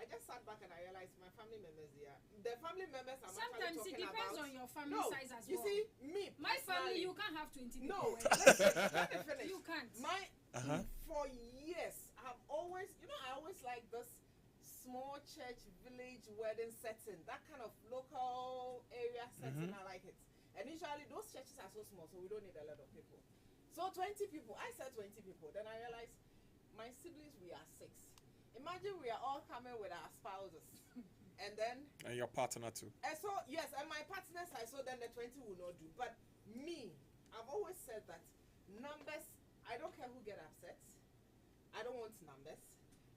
I just sat back and I realized my family members here. The family members are sometimes talking it depends about, on your family size as well. You see, me. My family, you can't have 20 people. No, let me finish. You can't. For years, I've always, I always like this small church, village wedding setting. That kind of local area setting, I like it. And usually those churches are so small, so we don't need a lot of people. So 20 people. I said 20 people. Then I realized my siblings, we are 6. Imagine we are all coming with our spouses. And your partner too. And so, yes, and my partner side, so then the 20 will not do. But me, I've always said that numbers, I don't care who get upset. I don't want numbers.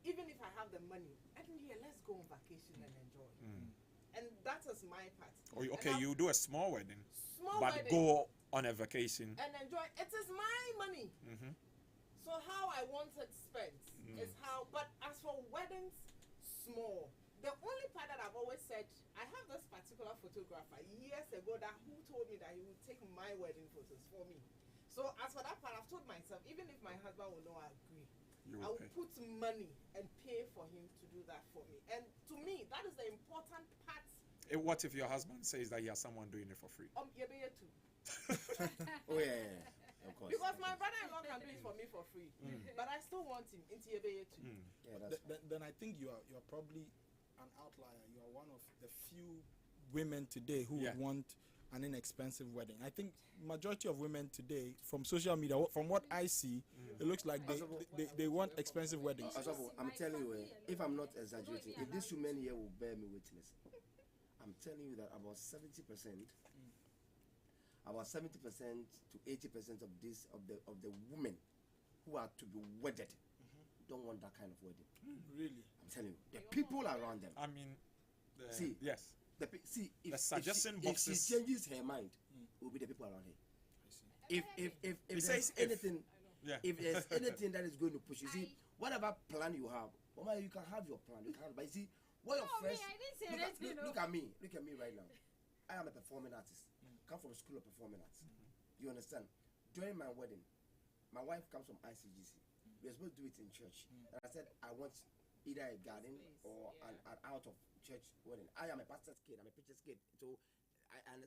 Even if I have the money, let's go on vacation and enjoy. And that is my part. Okay, you do a small wedding. Small but wedding. Go on a vacation. And enjoy. It is my money. So how I want it spent is how, but as for weddings, small. The only part that I've always said, I have this particular photographer years ago who told me that he would take my wedding photos for me. So as for that part, I've told myself, even if my husband will not agree, I will put money and pay for him to do that for me. And to me, that is the important part. What if your husband says that he has someone doing it for free? You're too. Oh yeah. Of course. Because my brother-in-law can do it for me for free, but I still want him into Yebeye too. Yeah, that's then I think you're probably an outlier. You are one of the few women today who would want an inexpensive wedding. I think majority of women today, from social media, from what I see, it looks like they want expensive weddings. I'm telling you, if I'm not exaggerating, if these women here will bear me witness, I'm telling you that about 70%. About 70% to 80% of the women who are to be wedded don't want that kind of wedding. Really? I'm telling you, the people around them. I mean, yes. If suggestion boxes. If she changes her mind, it will be the people around her. If there's anything, if there's anything that is going to push, you see, whatever plan you have, Mama, you can have your plan. You can, but you see, what your friends. Look at me right now. I am a performing artist. Come from a school of performing arts. You understand? During my wedding, my wife comes from ICGC. We were supposed to do it in church. And I said, I want either a garden or an out of church wedding. I am a pastor's kid. I'm a preacher's kid. So,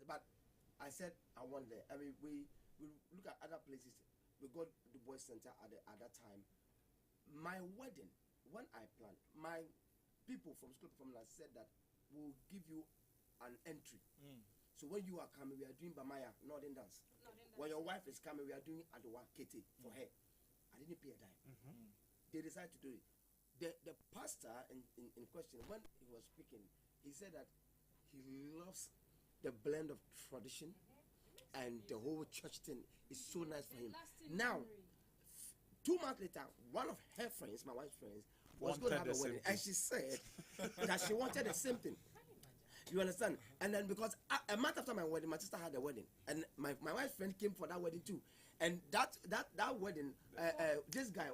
but I said, I want there. I mean, we look at other places. We got the boys' center at that time. My wedding, when I planned, my people from school of performing arts said that we'll give you an entry. So when you are coming, we are doing Bamaya, Northern dance. When your wife is coming, we are doing Adowa Kete for her. I didn't pay a dime. They decided to do it. The pastor in question, when he was speaking, he said that he loves the blend of tradition and the whole church thing is so nice for him. Now, 2 months later, one of her friends, my wife's friends, was going to have a wedding, and she said that she wanted the same thing. You understand? And then because a month after my wedding, my sister had a wedding, and my wife's friend came for that wedding too. And that wedding, this guy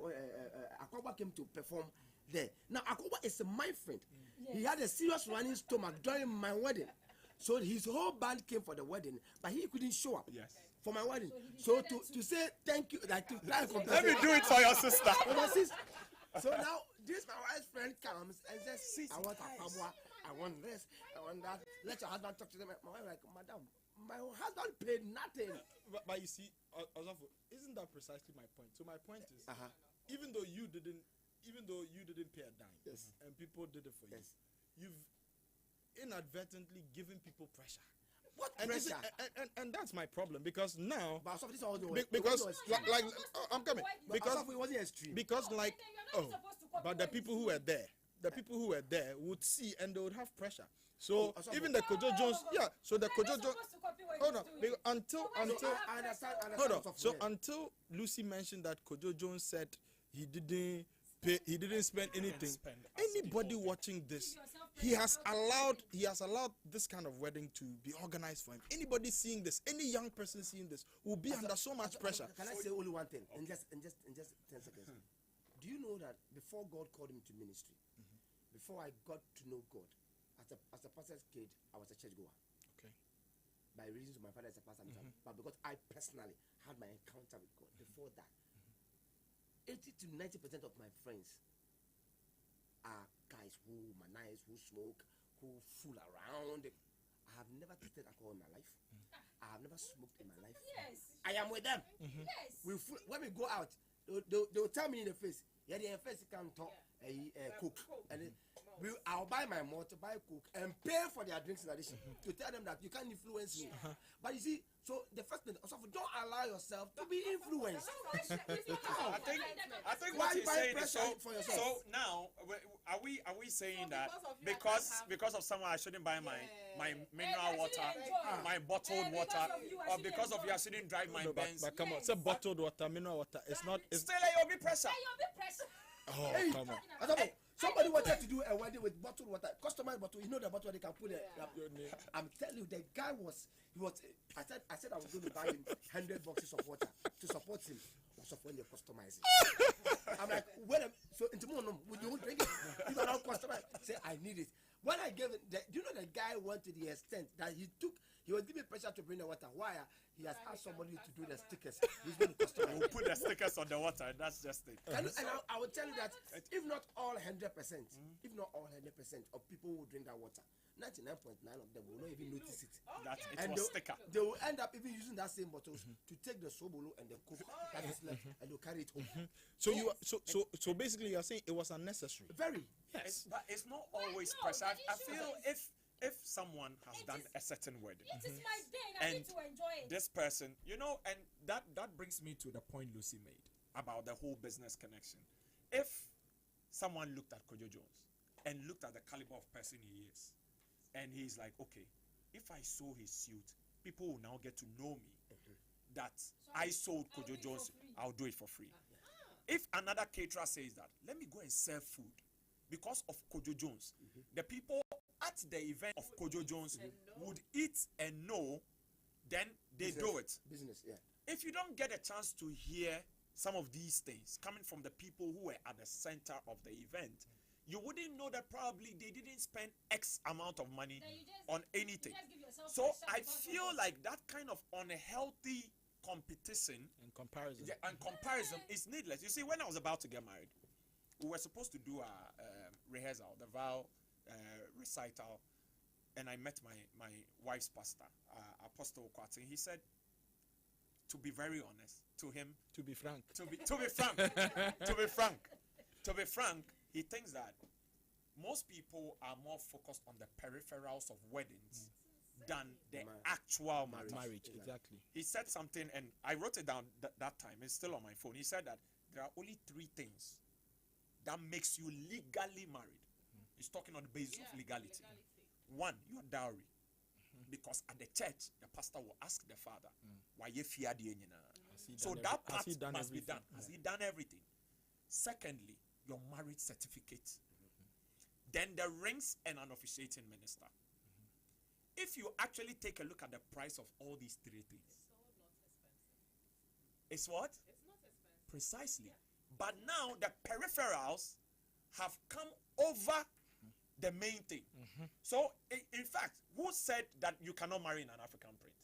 Akoba came to perform there. Now Akoba is my friend. Yes. He had a serious running stomach during my wedding, so his whole band came for the wedding, but he couldn't show up for my wedding. So to say thank you, like to let me do it for your sister. For my sister. So now this my wife's friend comes and says, I want a pabwa, I want this, I want that. Let your husband talk to them. My wife like, Madam, my husband paid nothing. But you see, Osafo, isn't that precisely my point? So my point is, even though you didn't pay a dime, and people did it for you, you've inadvertently given people pressure. What and, pressure? And that's my problem, because now But this all because like I'm coming because it wasn't extreme. Because like but the people who were there. The people who were there would see and they would have pressure. So even the Kojo Jones, so the Kojo Jones, hold on, until until Lucy mentioned that Kojo Jones said he didn't spend anything. Anybody watching this, he has allowed this kind of wedding to be organized for him. Anybody seeing this, any young person seeing this, will be under so much pressure. Can I say only one thing in just 10 seconds? Do you know that before God called him to ministry, before I got to know God, as a pastor's kid, I was a churchgoer. Okay. By reasons of my father as a pastor, but because I personally had my encounter with God before that, 80 to 90% of my friends are guys who humanize, who smoke, who fool around. I have never tasted alcohol in my life. I have never smoked in my life. Yes. I am with them. Yes. When we go out, they'll tell me in the face, the first can talk cook. And I'll buy my motor, buy cook, and pay for their drinks in addition to tell them that you can't influence me. But you see, so the first thing, also don't allow yourself to be influenced. I think what he's saying is so now are we saying that because of someone I shouldn't buy my mineral water, my bottled water, or because of you I shouldn't drive my Benz? But come on, it's a bottled water, mineral water. It's not. It's still a be pressure. Oh, come on. Somebody wanted to do a wedding with bottled water, customized bottle. You know the bottle they can put it. I'm telling you, the guy was. I said I was going to buy him 100 boxes of water to support him. Also when they customize it, I'm like, so into no, would you drink it? You don't customize. Say I need it. When I gave it, do you know the guy went to the extent that he was giving pressure to bring the water. Why? He has asked somebody to do the stickers. He's going to customize. We'll put the stickers on the water, and that's just it. And I will tell you that if not all 100% of people who drink that water, 99.9 of them will not even notice it. And sticker. They will end up even using that same bottles to take the sobolo and the coke that is left, and they'll carry it home. So basically, you're saying it was unnecessary. Very. Yes, but it's not always pressure. I feel if someone has done a certain wedding, it is my day. I need to enjoy it. This person, and that brings me to the point Lucy made about the whole business connection. If someone looked at Kojo Jones and looked at the caliber of person he is, and he's like, okay, if I sew his suit, people will now get to know me that I sold Kojo Jones, I'll do it for free. If another caterer says that, let me go and serve food because of Kojo Jones, the people at the event of Kojo Jones would eat and know, then they do it. Business, yeah. If you don't get a chance to hear some of these things coming from the people who were at the center of the event, you wouldn't know that probably they didn't spend X amount of money on anything. So I feel like that kind of unhealthy competition and comparison is needless. You see, when I was about to get married, we were supposed to do a rehearsal, the vow recital, and I met my wife's pastor, Apostle Kwati. He said, to be very honest, to be frank, he thinks that most people are more focused on the peripherals of weddings than the actual marriage. Exactly. He said something, and I wrote it down that time. It's still on my phone. He said that there are only 3 things that makes you legally married. He's talking on the basis of legality. 1, your dowry. Because at the church, the pastor will ask the father, why you fear the So that part must be done. Has he done everything? Secondly, your marriage certificate. Then the rings and an officiating minister. If you actually take a look at the price of all these 3 things, it's so not expensive. It's what? It's not expensive. Precisely. Yeah. But now the peripherals have come over the main thing. So, in fact, who said that you cannot marry in an African print?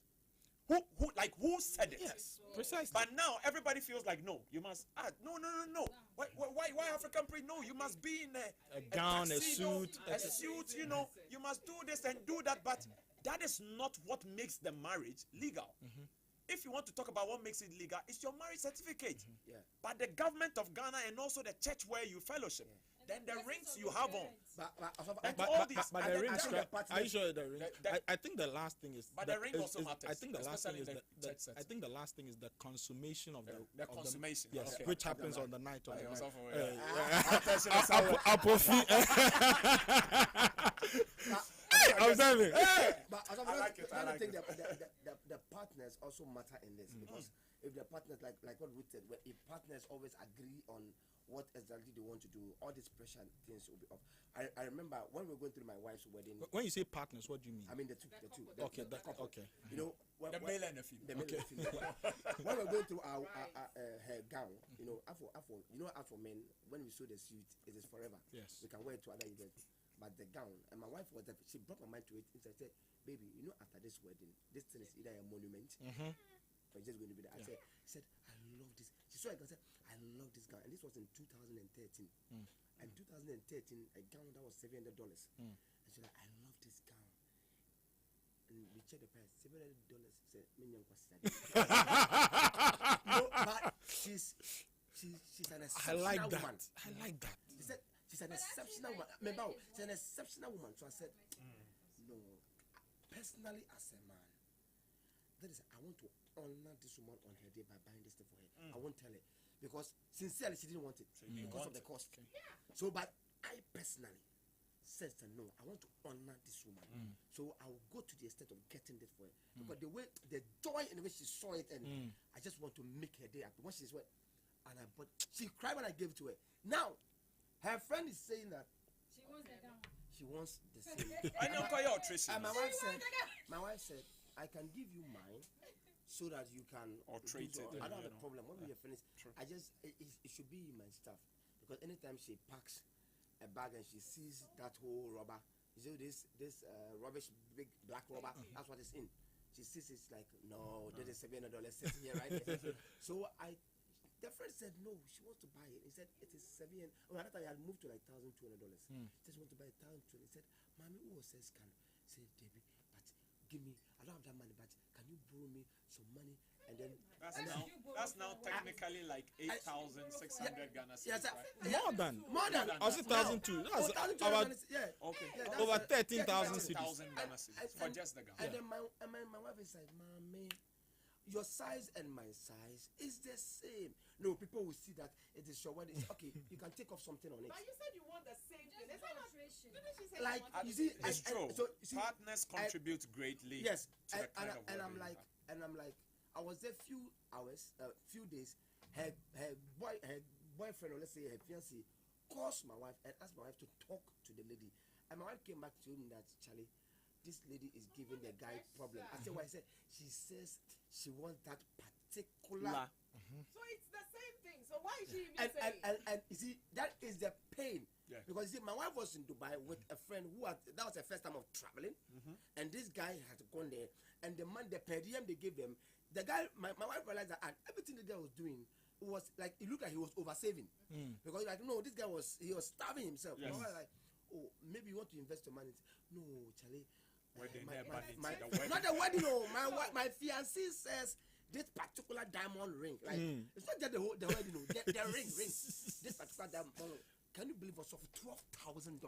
Who said it? Yes, precisely. But now everybody feels like, no, you must. No. Why African print? No, you must be in a gown, tuxedo, a suit, you must do this and do that. But that is not what makes the marriage legal. If you want to talk about what makes it legal, it's your marriage certificate. Yeah. But the government of Ghana and also the church where you fellowship, then the rings you have on. But all these- the and rings. then Are you sure the ring? I think the last thing is. But the ring also matters. I think the last thing is especially in the church I think the last thing is the consummation of the consummation. Yes, Okay. which happens on the night of the also marriage. I'm sorry. But I like it. I think the partners also matter in this because if the partners like what Ruth said, if partners always agree on what exactly they want to do, all this pressure and things will be off. I remember when we were going through my wife's wedding. When you say partners, what do you mean? I mean the two. Okay, the couple. okay. You know, The male and the female. The male and the female. When we were going through our her gown, you know, for men, when we sew the suit, it is forever. Yes. We can wear it to other events. But the gown, and my wife was there, she brought my mind to it and said, baby, you know, after this wedding, this thing is either a monument or it's just going to be there. I said, I love this. She saw it and said, I love this gown. And this was in 2013. And 2013, a gown that was $700. And she like, I love this gown. And we checked the price, $700. Said, no, but she's an exceptional woman. I like that. She said, she's an exceptional woman. She's an exceptional woman. So I said, no, personally as a man, that is, I want to honor this woman on her day by buying this thing for her. I won't tell her because sincerely she didn't want it because of the cost. Okay. So, but I personally said no, I want to honor this woman. So I will go to the extent of getting this for her because the joy in which she saw it, and I just want to make her day happy. When she's wet, and I bought, she cried when I gave it to her. Now, her friend is saying that she wants the gown. She wants the same. I know your Tracy. And my wife said, I can give you mine so that you can or trade it. I don't have a problem. When we are finished, I just it should be in my stuff because anytime she packs a bag and she sees that whole rubber, you know this rubbish big black rubber, that's what it's in. She sees it's like no, there is $700 sitting here right there. So the friend said no, she wants to buy it. He said it is $700. At that time I had moved to like $1,200. Just want to buy $1,200. He said, Mommy, who says can? Say, Debbie, but give me. I don't have that money, but can you borrow me some money? And then that's now technically like 8,600 Ghana cedis. Yes, right? more than. I was 1,200. That's about over 13,000 cedis. Ghana cedis for just the gown. And then my wife is like, Mommy, your size and my size is the same. No, people will see that it is your wedding. Okay, you can take off something on it. But you said you want the same thing. It's not didn't she say like you see, it's true. So, partners contribute greatly. Yes, to the kind of I'm like, I was there few days. Her boyfriend, or let's say her fiancé, calls my wife and asked my wife to talk to the lady. And my wife came back to him that, Charlie, this lady is giving the guy problem. I said, why? I said, she says she wants that particular. So it's the same thing. So why is she even saying? And you see, that is the pain. Yeah. Because you see, my wife was in Dubai with a friend that was her first time of traveling, and this guy had gone there, and the per diem they gave them, the guy, my wife realized that everything the guy was doing, it was like, it looked like he was over saving. Because like, no, this guy was starving himself. Yes. My wife was like, oh, maybe you want to invest your money. No, Charlie. Not the wedding, no. My fiancé says this particular diamond ring. Like it's not just the wedding, no. The ring. This particular diamond ring. Can you believe it was of $12,000?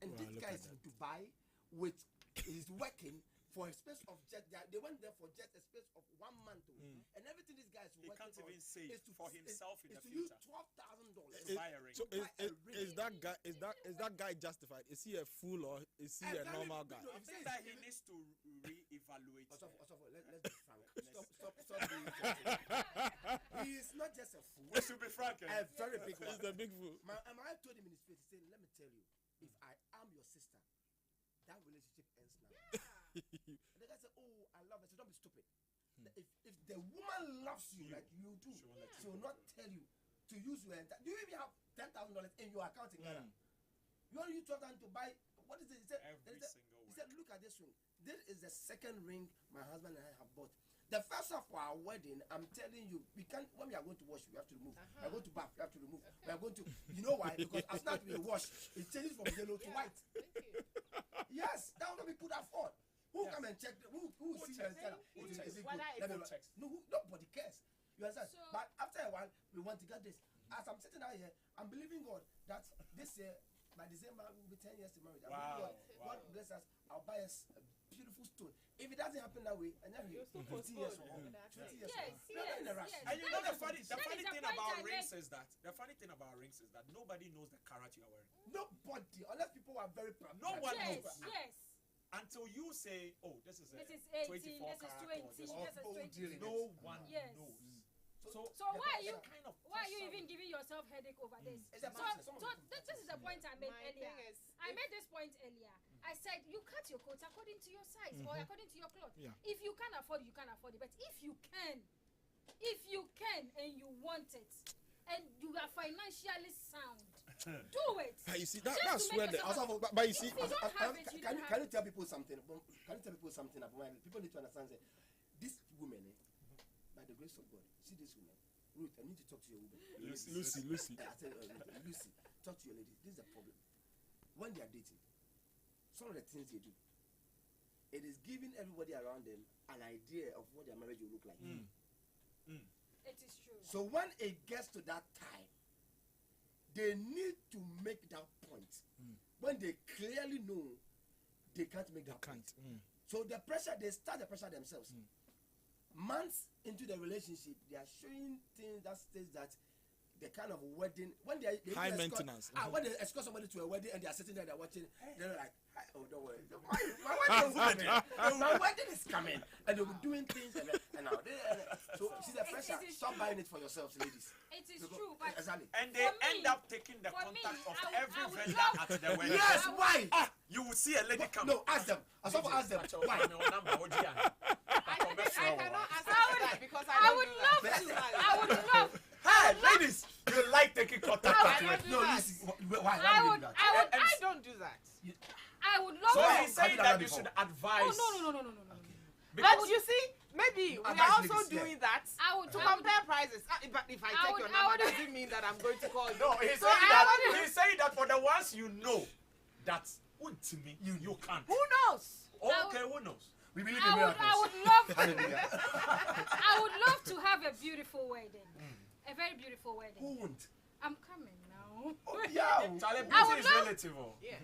And this guy is in Dubai he's working for a space of just they went there for just a space of 1 month, and everything this guy is working he can't even on save is to, for himself in the to future. use $12,000 to buy a ring. So is that guy justified? Is he a fool or is he a normal guy? I think that he needs to reevaluate. Let's be frank. Stop being he is not just a fool. Let's be frank. A very big one. He's a big fool. My wife told him in his face, he said, let me tell you, if I am your sister, that relationship ends now. And the guy said, oh, I love her. So don't be stupid. If the woman loves you like you do, she will not tell you to use your entire. Do you even have $10,000 in your account in Ghana? You only use $12,000 to buy. What is it? He said, look at this ring. This is the second ring my husband and I have bought. The first one for our wedding, I'm telling you, we can't. When we are going to wash, we have to remove. We are going to bath, we have to remove. We are going to. You know why? Because as soon as we wash, it changes from yellow to white. Thank you. Yes, that one we could afford. Who come and check? Who see and tell? Is it good? No, nobody cares. You understand? So, but after a while, we want to get this. as I'm sitting out here, I'm believing God that this year, by December, we'll be 10 years to marriage. Wow. God bless us. I'll buy us a beautiful stone. If it doesn't happen that way, and then You'll still 50 years from postpone. now, 20 years Yes, from now, we're not in a rush. yes. And you know the That funny is the thing point about I rings made. is that nobody knows the carat you are wearing. Nobody, unless people are very proud. No one knows. Yes, yes. Until you say, oh, this is 18, 24 this is carat 20, or this this is 20. no one Yes. knows. So the why are you person kind of why are you pressure- even giving yourself headache over this? It's a So, matter. this is the point I made My earlier. thing is, I made this point earlier. I said you cut your coat according to your size or according to your cloth. Yeah. If you can afford, you can afford it. But if you can and you want it, and you are financially sound, do it. But you see, Just that's to make where the yourself- but you see, If you don't have it, you don't have can you it. tell people something? Can you tell people something about people need to understand that these women, by the grace of God, see this woman, Ruth. I need to talk to your woman. Lucy. I said, Lucy, talk to your lady. This is the problem. When they are dating, some of the things they do, it is giving everybody around them an idea of what their marriage will look like. It is true. So when it gets to that time, they need to make that point. When they clearly know they can't make that point. So the pressure, they start the pressure themselves. Months into the relationship, they are showing things that states that the kind of wedding, when they High escort- maintenance. When they escort somebody to a wedding and they are sitting there, they're watching, they're like, oh, don't worry, my wedding is coming. My wedding is coming, and they'll be doing things and now. So see the pressure. It is Stop true. buying it for yourselves, ladies. It is Because- true, but exactly. And they For me- end up taking the for me, contact of I every would vendor love- at the wedding. Yes, why? You will see a lady come. No, ask them. I saw ask them. Why? I cannot answer that because I I would don't love do to. that. I would love. Hey, ladies, you like taking contact I at the don't wedding. do No, that. listen. Why? I do you would. do that? I don't do that. I would love. So to. he's saying Have you done that that you before? should advise. Oh no. But you see, maybe we are Advice also ladies, doing yeah. that I would to I would- compare prices. But if I I take would- your I number, would- doesn't mean that I'm going to call you. No, he's So saying I that. would- He's saying that for the ones you know, that to me you can't. Who knows? Okay, who knows? We believe in I miracles. would love. Hallelujah. I would love to have a beautiful wedding. A very beautiful wedding. Who won't? I'm coming now. Oh, yeah. Charlie, I beauty would is love- relative. Oh. Yeah.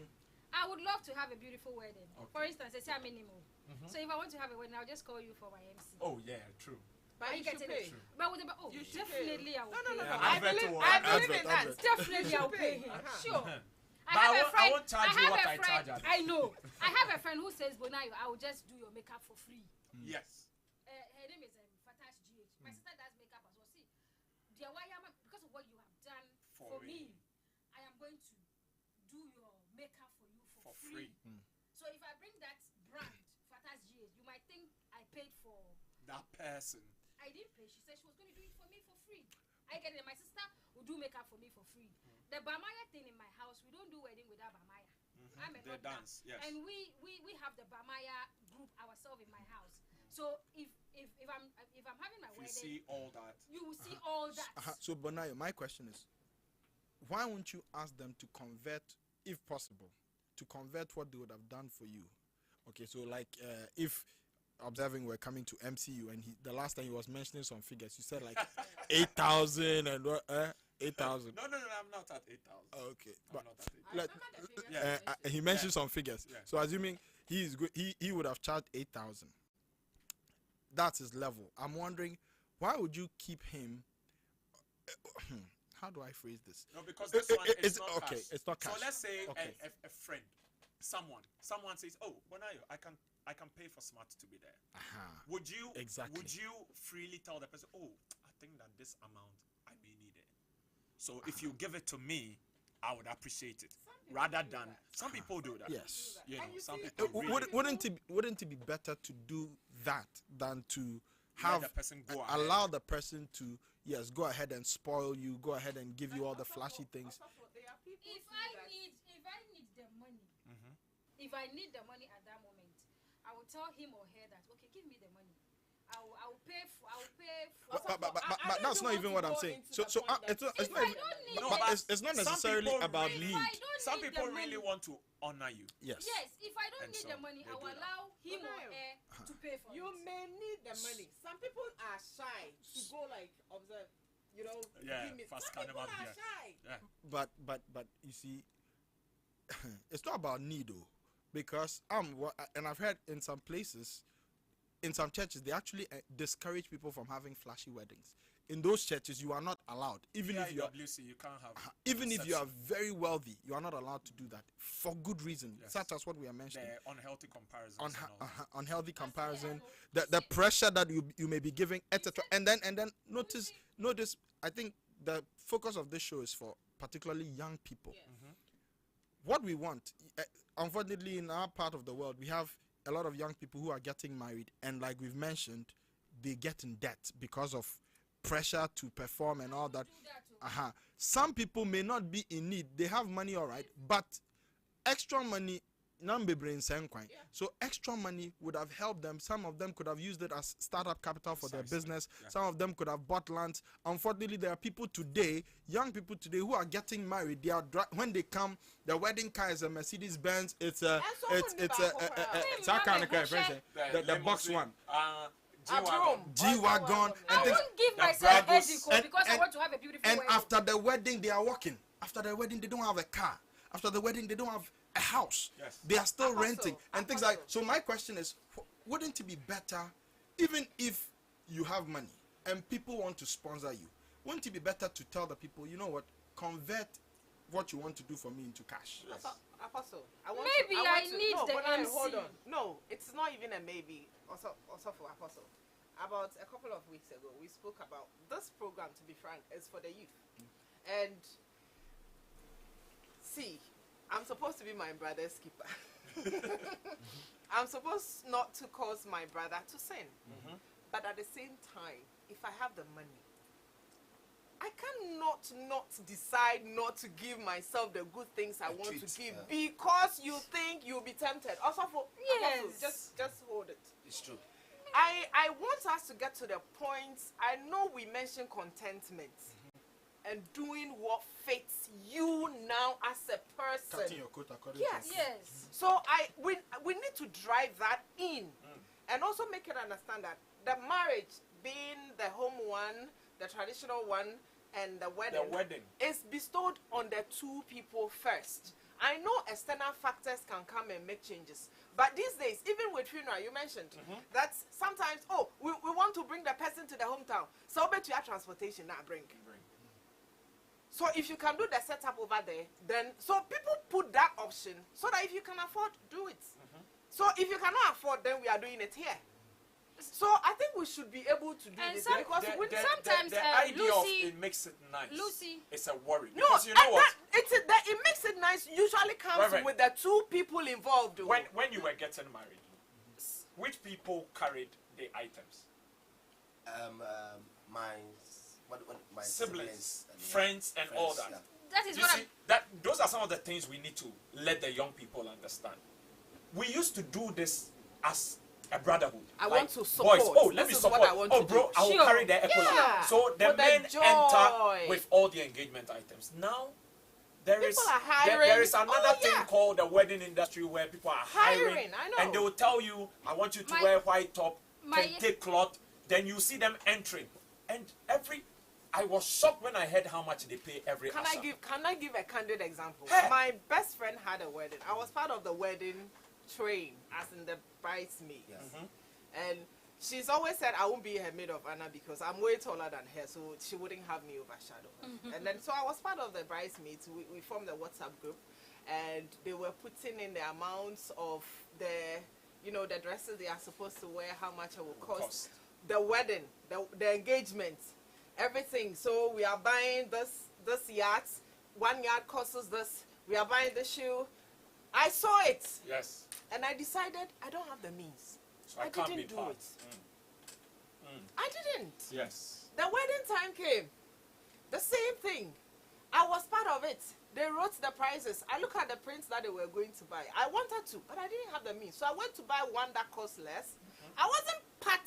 I would love to have a beautiful wedding. Okay. For instance, say I'm minimum. So if I want to have a wedding, I'll just call you for my MC. Oh yeah, true. But Are you should getting pay. it? But with the You should definitely pay. I will No. pay. Yeah, I advert believe, to I one. believe in Advert. that. Definitely I'll pay. pay. Sure. But I won't charge you what I friend, charge others. I know. I have a friend who says, Bonayo, I will just do your makeup for free. Yes. Her name is Fatash GH. My sister does makeup as well. See, dear, because of what you have done For for me, I am going to do your makeup for you for free. So if I bring that brand, Fatash GH, you might think I paid for. That person. I didn't pay. She said she was going to do it for me for free. I get it. My sister will do makeup for me for free. The Bamaya thing in my house, we don't do wedding without Bamaya. I'm a They doctor, dance, yes. and we have the Bamaya group ourselves in my house. So if I'm having my If you wedding, see all that. you will see all that. So Bonayo, my question is, why won't you ask them to convert, if possible, to convert what they would have done for you? Okay, so like if observing we're coming to MCU and the last time he was mentioning some figures, you said like 8,000 and what? 8,000. No, I'm not at 8,000. Okay, I'm but not at 8,000. let, Remember the figures I mentioned? he mentioned some figures. Yeah. So assuming he would have charged 8,000. That's his level. I'm wondering, why would you keep him? How do I phrase this? No, because this one is not okay. cash. It's not cash. So let's say Okay. a friend, someone says, "Oh, Bonayo, I can pay for Smart to be there." Aha. Would you Exactly. Would you freely tell the person, "Oh, I think that this amount I may need it." So if you give it to me, I would appreciate it. Rather than some people do that. Yes. You know, And you some see- people really Wouldn't it be better to do that than to let have the person go ahead. allow the person to go ahead and spoil you, go ahead and give you all the flashy things? There are people If too I that- need the money, if I need the money at that moment, I will tell him or her that okay, give me the money. I will pay for. But that's not even what I'm saying. So it's not If I don't need but it's not some necessarily people about really- need. I don't Some need people the really money. want to honor you. Yes. Yes, if I don't And need so the money, they I will do that. allow him or Bonayo. her to pay for You it. may need the money. Some people are shy to go like observe. you know, Yeah, give me. fast Some people carnival, are yeah. shy. Yeah. But you see, it's not about need though, because and I've heard in some places, in some churches, they actually discourage people from having flashy weddings. In those churches, you are not allowed, even if you are, WC, you can't have. even if you are very wealthy, you are not allowed to do that for good reason, Yes. such as what we are mentioning. The unhealthy comparisons. and all that. Unhealthy comparison, the pressure that you may be giving, etc. And then notice. I think the focus of this show is for particularly young people. Yes. What we want, unfortunately, in our part of the world, we have a lot of young people who are getting married, and like we've mentioned, they get in debt because of pressure to perform and all that. Some people may not be in need; they have money, all right, but extra money. So extra money would have helped them. Some of them could have used it as startup capital for their business. Yeah. Some of them could have bought land. Unfortunately, there are people today, young people today, who are getting married. They are when they come, the wedding car is a Mercedes Benz. It's a the box one. G-Wagon. I won't give myself a headache because I want to have a beautiful wedding. And after the wedding, they are walking. After the wedding, they don't have a car. After the wedding, they don't have a house. Yes. They are still renting and things like. So my question is, wouldn't it be better, even if you have money and people want to sponsor you, wouldn't it be better to tell the people, you know what, convert what you want to do for me into cash? Yes. Apostle, I need the MC. Hold on. No, it's not even a maybe. Also for Apostle. About a couple of weeks ago, we spoke about this program. To be frank, is for the youth, and see. I'm supposed to be my brother's keeper. I'm supposed not to cause my brother to sin. But at the same time, if I have the money, I cannot not decide not to give myself the good things I want to give because you think you'll be tempted. Also, just hold it. It's true. I want us to get to the point. I know we mentioned contentment. And doing what fits you now as a person. Cutting your coat according yes. So we need to drive that in, and also make it understand that the marriage, being the home one, the traditional one, and the wedding is bestowed on the two people first. I know external factors can come and make changes, but these days, even with funeral, you mentioned that sometimes we want to bring the person to the hometown, so bet you have transportation now bring. So if you can do the setup over there, then so people put that option so that if you can afford, do it. So if you cannot afford, then we are doing it here. So I think we should be able to do this because sometimes the idea Lucy, of it makes it nice. Lucy, it's a worry. No, because you know what? It makes it nice. Usually comes with the two people involved. When you were getting married, which people carried the items? My siblings, friends, and all that. Yeah. That is those are some of the things we need to let the young people understand. We used to do this as a brotherhood. I want to support. Boys, let me support. I will carry the economy. Yeah. So the men enter with all the engagement items. Now there is another thing called the wedding industry where people are hiring. I know. And they will tell you, I want you to wear white top, kente cloth. Then you see them entering, and I was shocked when I heard how much they pay every Can I give a candid example? Hey. My best friend had a wedding. I was part of the wedding train, as in the bridesmaid. Yes. And she's always said I won't be her maid of honor because I'm way taller than her, so she wouldn't have me overshadow her. And then so I was part of the bridesmaids. We formed the WhatsApp group, and they were putting in the amounts of the dresses they are supposed to wear, how much it will cost. The wedding, the engagement, everything. So we are buying this yacht. 1 yard costs us this. We are buying the shoe. I saw it. Yes. And I decided I don't have the means. So I didn't do it. I didn't. Yes. The wedding time came. The same thing. I was part of it. They wrote the prices. I looked at the prints that they were going to buy. I wanted to, but I didn't have the means. So I went to buy one that cost less. I wasn't part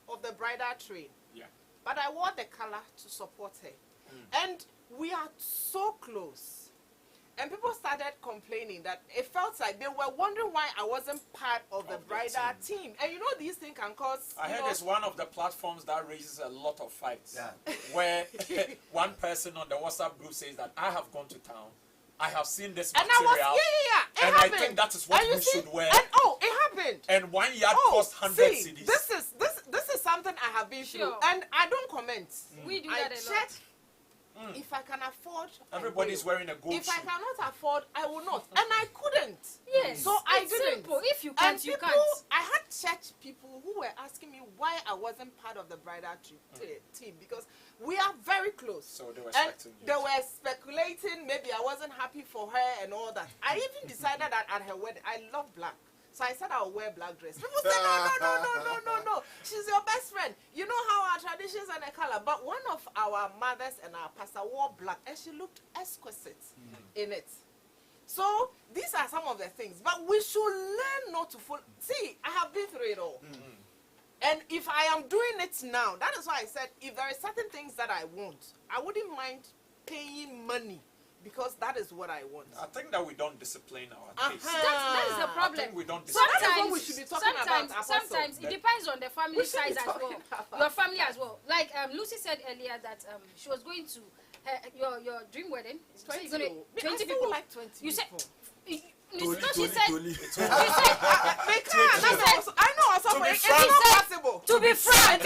of the bridal train. Yeah. But I wore the color to support her. And we are so close. And people started complaining that it felt like they were wondering why I wasn't part of the bridal team. And you know, these things can cause. I heard it's one of the platforms that raises a lot of fights. Yeah. Where one person on the WhatsApp group says that I have gone to town, I have seen this material, and happened. I think that is what we should wear. And it happened. And 1 yard cost 100 CDs. This is something I have been through, and I don't comment. We do that a lot. If I can afford, everybody's wearing a gold If shoe. I cannot afford, I will not, and I couldn't. Yes. So I it's didn't. simple. If you can't, you can't. I had church people who were asking me why I wasn't part of the bridal team because we are very close. So they were and expecting you. they were speculating maybe I wasn't happy for her and all that. I even decided that at her wedding, I love black. So I said I'll wear black dress. People said, no. She's your best friend. You know how our traditions and the color. But one of our mothers and our pastor wore black, and she looked exquisite in it. So these are some of the things. But we should learn not to follow. See, I have been through it all. And if I am doing it now, that is why I said if there are certain things that I want, I wouldn't mind paying money. Because that is what I want. I think that we don't discipline our taste. That is the problem. I think we don't discipline. That is what we should be talking about. Sometimes it depends on the family size as well. Your family as well. Like Lucy said earlier that she was going to your dream wedding. 20 people. Like 20 you said. people. She said. I know. It's not possible. To be frank,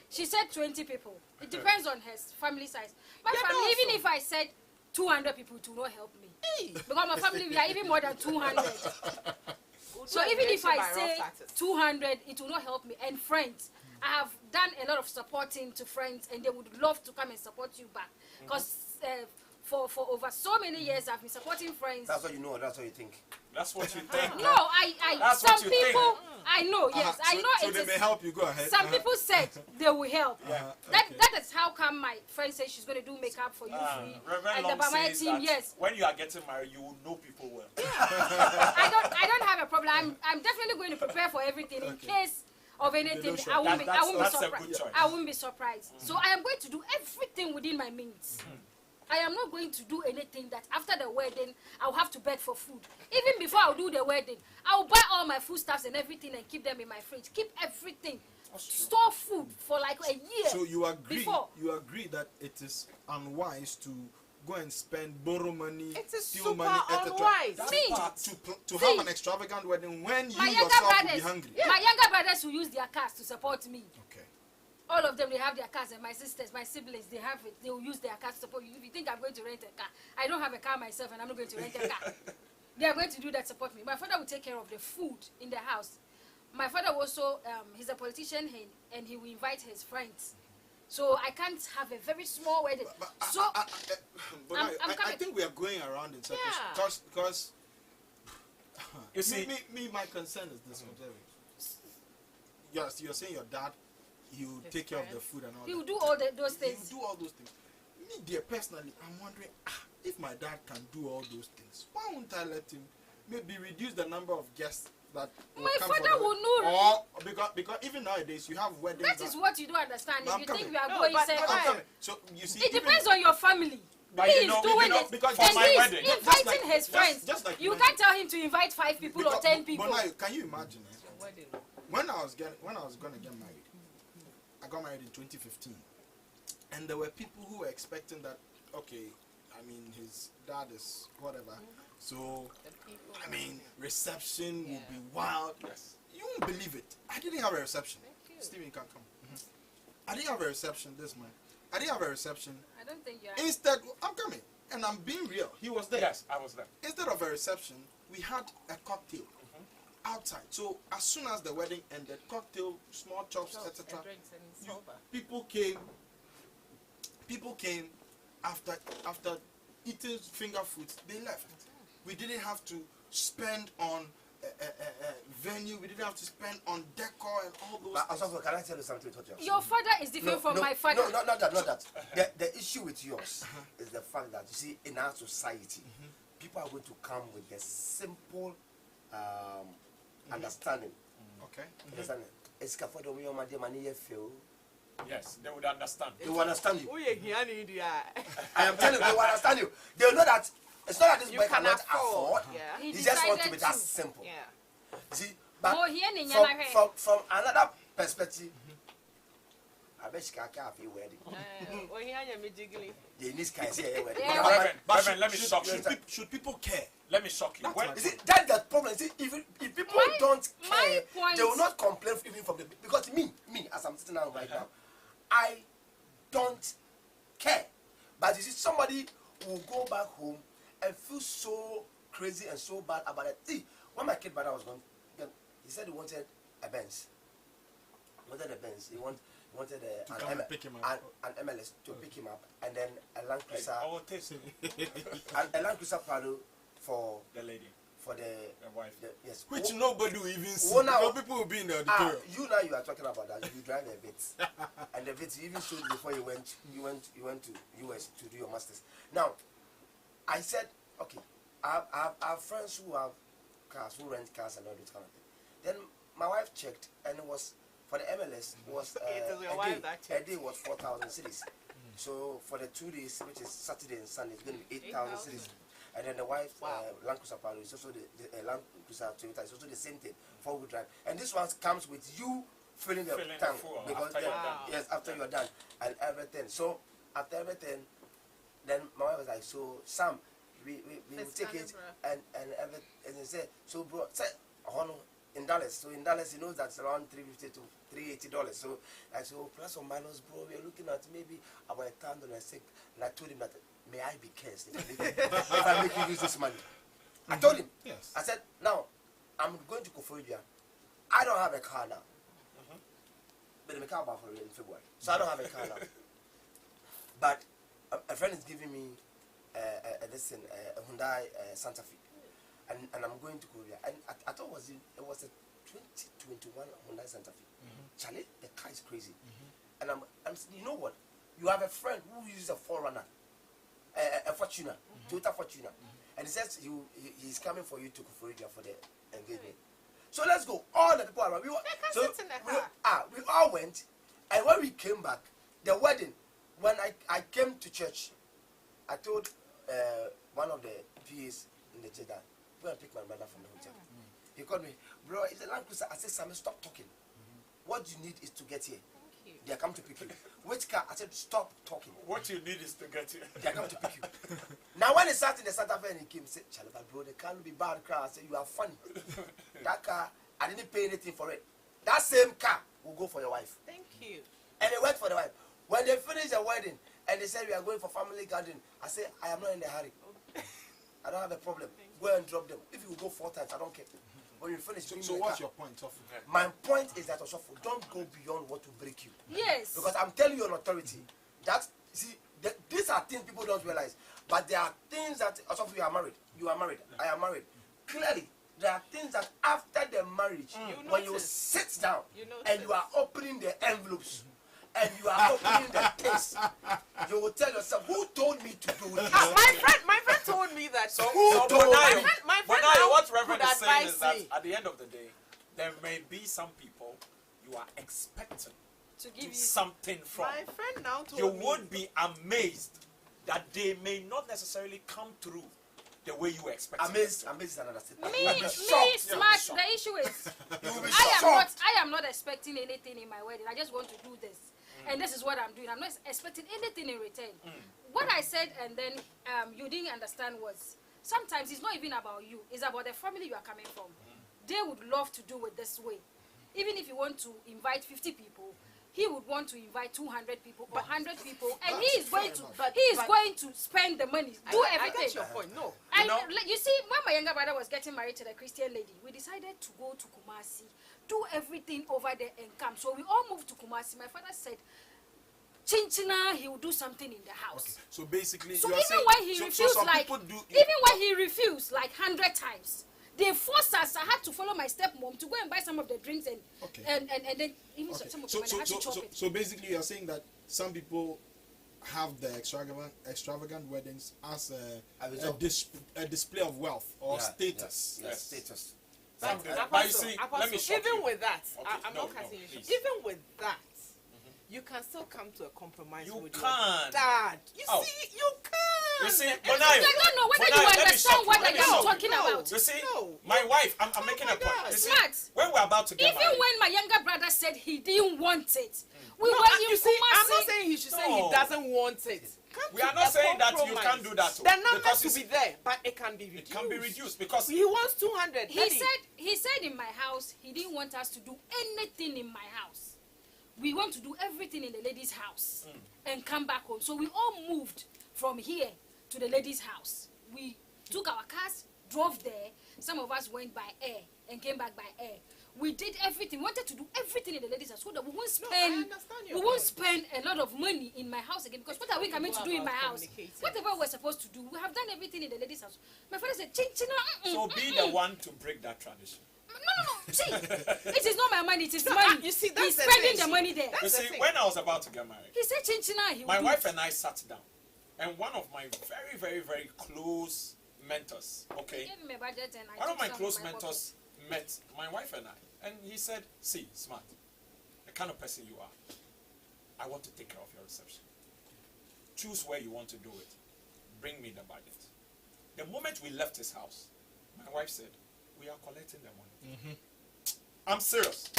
she said 20 people. It depends on her family size. My family, even if I said 200 people, it will not help me. Because my family, we are even more than 200. So even if I say 200, it will not help me. And friends, I have done a lot of supporting to friends, and they would love to come and support you back. Because for over so many years, I've been supporting friends. That's what you know, or that's what you think. That's what you think. No, That's some what you people, think. I know, yes, I know so it they is. may help you. Go ahead. Some people said they will help. That is how come my friend says she's going to do makeup for you free. Reverend And Long the Bamaya says team, that yes. when you are getting married, you will know people well. I don't have a problem. I'm definitely going to prepare for everything in case of anything. I won't be surprised. I won't be surprised. So I am going to do everything within my means. I am not going to do anything that after the wedding I'll have to beg for food. Even before I'll do the wedding, I'll buy all my foodstuffs and everything and keep them in my fridge. Keep everything. Store food for like a year. So you agree? Before. You agree that it is unwise to go and borrow money, steal super money, etc. unwise. To have an extravagant wedding when My you younger yourself will be brothers, hungry. my younger brothers will use their cars to support me. Okay. All of them, they have their cars, and my sisters, my siblings, they have it. They will use their cars to support you. If you think I'm going to rent a car, I don't have a car myself, and I'm not going to rent a car. They are going to do that, support me. My father will take care of the food in the house. My father also, he's a politician, and he will invite his friends. So I can't have a very small wedding. I think we are going around in circles. Because you see, my concern is this one. Yes, you're saying your dad, he will take care of the food and all that. He will do all those things. He will do all those things. Me, dear, personally, I'm wondering, if my dad can do all those things, why won't I let him maybe reduce the number of guests that will my come father will know. Or because even nowadays you have weddings. That is what you don't understand. If you think we are No, going but somewhere, so you see, it depends on your family. But He you know, is doing it, because and for my he's wedding, inviting his friends. just like you you can't tell him to invite 5 people or 10 people. But now, can you imagine? When I was going to get married, I got married in 2015, and there were people who were expecting that. Okay, I mean, his dad is whatever. So, I mean, reception will be wild. Yes. You won't believe it. I didn't have a reception. Steven, you can come. I didn't have a reception this month. I didn't have a reception. I don't think you are. Instead, I'm coming, and I'm being real. He was there. Yes, I was there. Instead of a reception, we had a cocktail outside. So as soon as the wedding ended, cocktail, small chops, etc. People came after eating finger foods. They left. We didn't have to spend on venue. We didn't have to spend on decor and all those. Also, can I tell you something? Your father is different from my father. No, not that. The issue with yours is the fact that, you see, in our society, people are going to come with the simple understanding. Okay. Understanding. It's for the money you feel. Yes, they would understand. They will understand you. I am telling you, they will understand you. They will know that it's not that this you boy cannot afford. Yeah. He just wants to be that simple. Yeah. See, but from another perspective, I bet she can't have a wedding. They need to say a wedding. But let me shock you. Should people care? Let me shock you. That's the problem. See, if people don't care, they will not complain even from the because me as I'm sitting down right now, I don't care. But you see, somebody will go back home and feel so crazy and so bad about it. See, when my kid brother was gone, he said he wanted a Benz. He wanted an MLS to pick him up, and then a Land Cruiser, a Land Cruiser Prado for the lady, for the wife. Yes, which nobody will even see. People will be in the auditorium. You are talking about that. You drive a Vitz, and the Vitz you even showed before you went to US to do your masters. Now, I said, okay, I have friends who have cars, who rent cars and all this kind of thing. Then my wife checked, and it was for the MLS was a day was 4,000 cities. So for the 2 days, which is Saturday and Sunday, it's going to be 8,000 cities. And then the wife, Land Cruiser Palo is also the Land Cruiser Toyota is also the same thing, 4-wheel drive. And this one comes with you filling the tank because after you're done and everything. So after everything, then my wife was like, so Sam, we will take it and everything. And he said, so bro, say in Dallas. So in Dallas, he knows that's around $350 to $380. So I said, oh, plus or minus, bro, we're looking at maybe about $1,000. And I told him that, may I be cursed if I make you use this money. I told him. Yes. I said, now, I'm going to Koforidua. I don't have a car now. But I'm a car for in February. So I don't have a car now. But a friend is giving me a Hyundai Santa Fe. And I'm going to Korea. And I thought it was a 2021 Hyundai Santa Fe. Charlie, the car is crazy. And I'm you know what? You have a friend who uses a Forerunner, a Fortuner, Toyota Fortuner. And he says he's coming for you to Koforidua for the engagement. So let's go. All the people around. We all went. And when we came back, the wedding, when I came to church, I told one of the PAs in the church that, go and pick my brother from the hotel. He called me, bro, it's a Land Cruiser. I said, Sam, stop talking. What you need is to get here. They are come to pick you. Which car? I said, stop talking. What you need is to get here. They are come to pick you. Now, when he sat in the Santa Fe and he came, he said, Charlie, bro, the car will be bad car. I said, you are funny. That car, I didn't pay anything for it. That same car will go for your wife. Thank you. And they went for the wife. When they finished the wedding and they said, we are going for family garden, I said, I am not in a hurry. I don't have a problem. Go and drop them. If you go 4 times, I don't care. When you finish, so what's your point, Sofu? My point is that Osofu, don't go beyond what will break you. Yes. Because I'm telling you on authority that these are things people don't realize. But there are things that Osofu, you are married. You are married. I am married. Clearly, there are things that after the marriage, when you sit down and you are opening the envelopes. And you are opening the case, you will tell yourself, who told me to do this? My friend told me that. My friend what Reverend is saying is that at the end of the day, there may be some people you are expecting to give you something from. My friend now told you me. would be amazed that they may not necessarily come through the way you expect. Amazed is another statement. Me, smart. The issue is, I am not expecting anything in my wedding. I just want to do this. And this is what I'm doing. I'm not expecting anything in return. What I said and then you didn't understand was, sometimes it's not even about you. It's about the family you are coming from. They would love to do it this way. Even if you want to invite 50 people, he would want to invite 200 people or 100 people, and he is going to spend the money, do everything. I get your point. No. You see, when my younger brother was getting married to the Christian lady, we decided to go to Kumasi, do everything over there and come. So we all moved to Kumasi. My father said, Chinchina, he will do something in the house. Okay. So basically, so even when he refused like 100 times, they forced us. I had to follow my stepmom to go and buy some of the drinks and then even some of them I had to chop it. So basically, you're saying that some people have the extravagant weddings as a display of wealth or status. Yes, status. But you see, let me shock even you. with that, Okay, I'm not cutting you. please. Even with that, you can still come to a compromise You with can't. your dad. You see, you can. You see, I don't know whether you understand what I am talking about. You see, my wife, I'm making a point. You see, Smart. when we're about to get Even married, when my younger brother said he didn't want it, we No, were in you see, I'm Kumasi. not saying he should say No. he doesn't want it. Come we to are not a saying that you compromise. can't do that. The numbers because you will see, be there, but it can be reduced. it can be reduced because He wants 200. He said in my house he didn't want us to do anything in my house. We want to do everything in the lady's house and come back home. So we all moved from here to the lady's house. We took our cars, drove there. Some of us went by air and came back by air. We did everything, wanted to do everything in the ladies' house so that we won't spend a lot of money in my house again, because what are we coming to do in my house? Whatever we're supposed to do, we have done everything in the ladies' house. My father said, so be the one to break that tradition. No. See, it is not my money, it is money. You see, that's he's spending the money there. You see, when I was about to get married, He said, he my will wife do it. and I sat down, and one of my very, very, very close mentors, okay, He gave me a budget and I one of took my some close from my mentors met my wife and I, and he said, see, Smart, the kind of person you are, I want to take care of your reception. Choose where you want to do it. Bring me the budget. The moment we left his house, my wife said, we are collecting the money. I'm serious.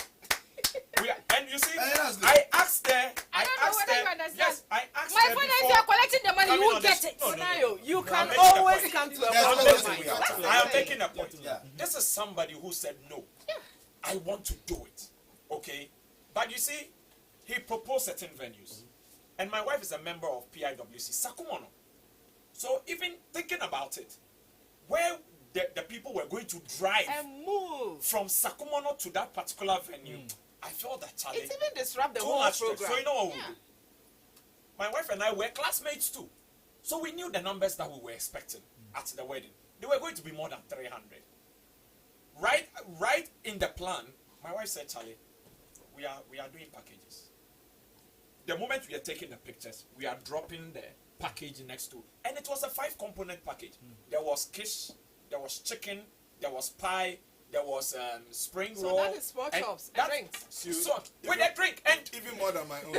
And you see, I asked her. I don't know whether you understand. Yes, I asked My her father, before. if you are collecting the money, you coming will on get this- it. No, no, no. Nayo, you can making a always point. come to a Yes, compromise. listen, we are That's talking. the I am thing. making a point. Yeah. This is somebody who said no. I want to do it. Okay? But you see, he proposed certain venues. And my wife is a member of PIWC, Sakumono. So even thinking about it, where the people were going to drive And move. from Sakumono to that particular venue, I felt that challenge. It even disrupt the Too whole much stress. program. So you know what we do? My wife and I were classmates too. So we knew the numbers that we were expecting at the wedding. They were going to be more than 300. Right in the plan, my wife said, Charlie, we are doing packages. The moment we are taking the pictures, we are dropping the package next to, and it was a 5-component package. There was quiche, there was chicken, there was pie, there was spring roll. So that is pork chops and drinks. So with a drink, and Even more than my own.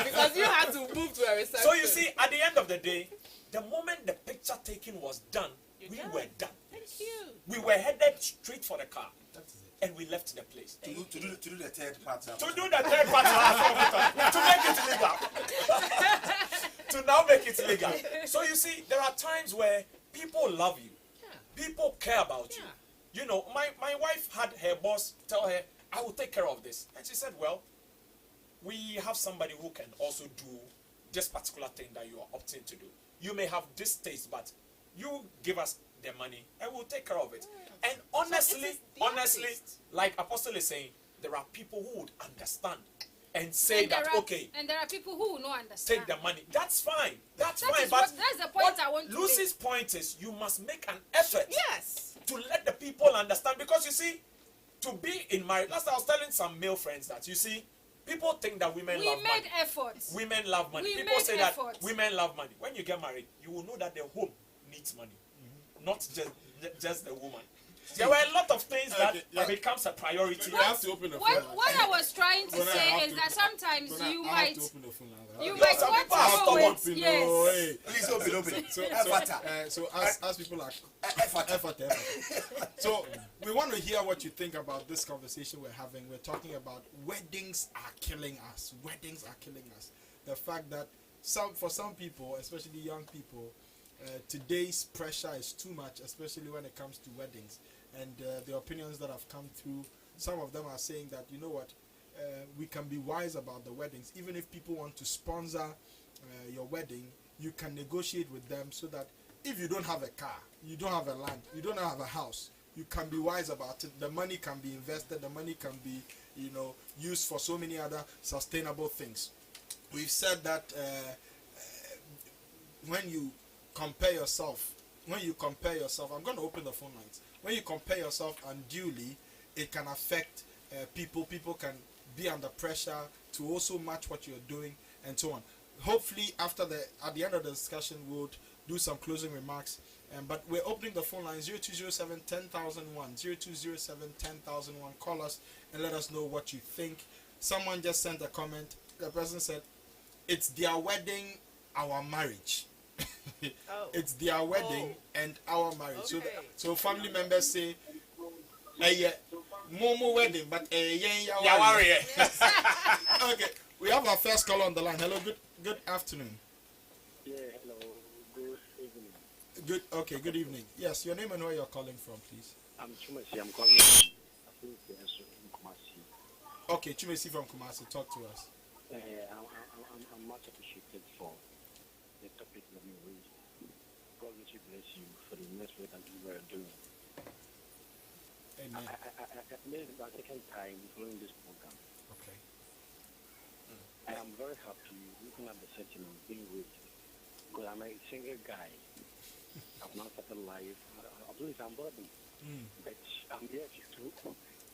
Because you had to move to a reception. so you see, at the end of the day, the moment the picture taking was done, we done. were done. Thank you. We were headed straight for the car, and we left the place. To do the third part. To do the third part to make it legal. To now make it legal. So you see, there are times where people love you. People care about you. You know, my wife had her boss tell her, I will take care of this. And she said, well, we have somebody who can also do this particular thing that you are opting to do. You may have this taste, but you give us the money and we'll take care of it. And honestly, like Apostle is saying, there are people who would understand and say And that, there are- okay, And there are people who will not understand. take the money. That's fine. That's That fine. is But that's the point I want to Lucy's point is you must make an effort Yes. to let the people understand, because you see, to be in marriage, last I was telling some male friends that you see, people think that women We love made money. efforts. Women love money. We People made say efforts. that women love money. When you get married, you will know that the home needs money, not just the woman. There were a lot of things that becomes a priority. You have to open the phone. What I was trying to When I say have is to- that sometimes you I have might to open the phone now. you Yo, might some want people are to stubborn. know it. Open, Yes. oh, hey. Please open it. So Effort. as people are Effort. effort. So we want to hear what you think about this conversation we're having. We're talking about weddings are killing us. Weddings are killing us. The fact that for some people, especially young people, today's pressure is too much, especially when it comes to weddings. And the opinions that have come through, some of them are saying that, you know what, we can be wise about the weddings. Even if people want to sponsor your wedding, you can negotiate with them so that if you don't have a car, you don't have a land, you don't have a house, you can be wise about it. The money can be invested, the money can be, used for so many other sustainable things. We've said that when you compare yourself, I'm going to open the phone lines. When you compare yourself unduly, it can affect people. People can be under pressure to also match what you're doing and so on. Hopefully, at the end of the discussion, we'll do some closing remarks. But we're opening the phone line 0207 10001, 0207 10001. Call us and let us know what you think. someone just sent a comment. The person said, "It's their wedding, our marriage." It's their wedding and our marriage. Okay. So family members say, "Hey, Momo wedding, but yeah, Okay, we have our first caller on the line. Hello, good afternoon. Yeah, hello. Good evening. Good evening. Yes, your name and where you're calling from, please. I'm Chumasi. I'm calling from Kumasi. Okay, Chumesi from Kumasi. Talk to us. I'm much appreciated for the topic that you raised. God richly bless you for the next work that you were doing. Amen. I made it my second time following this program. Okay. I am very happy looking at the setting of being raised. Because I'm a single guy. I've not started life. I believe I'm burdened. But I'm yet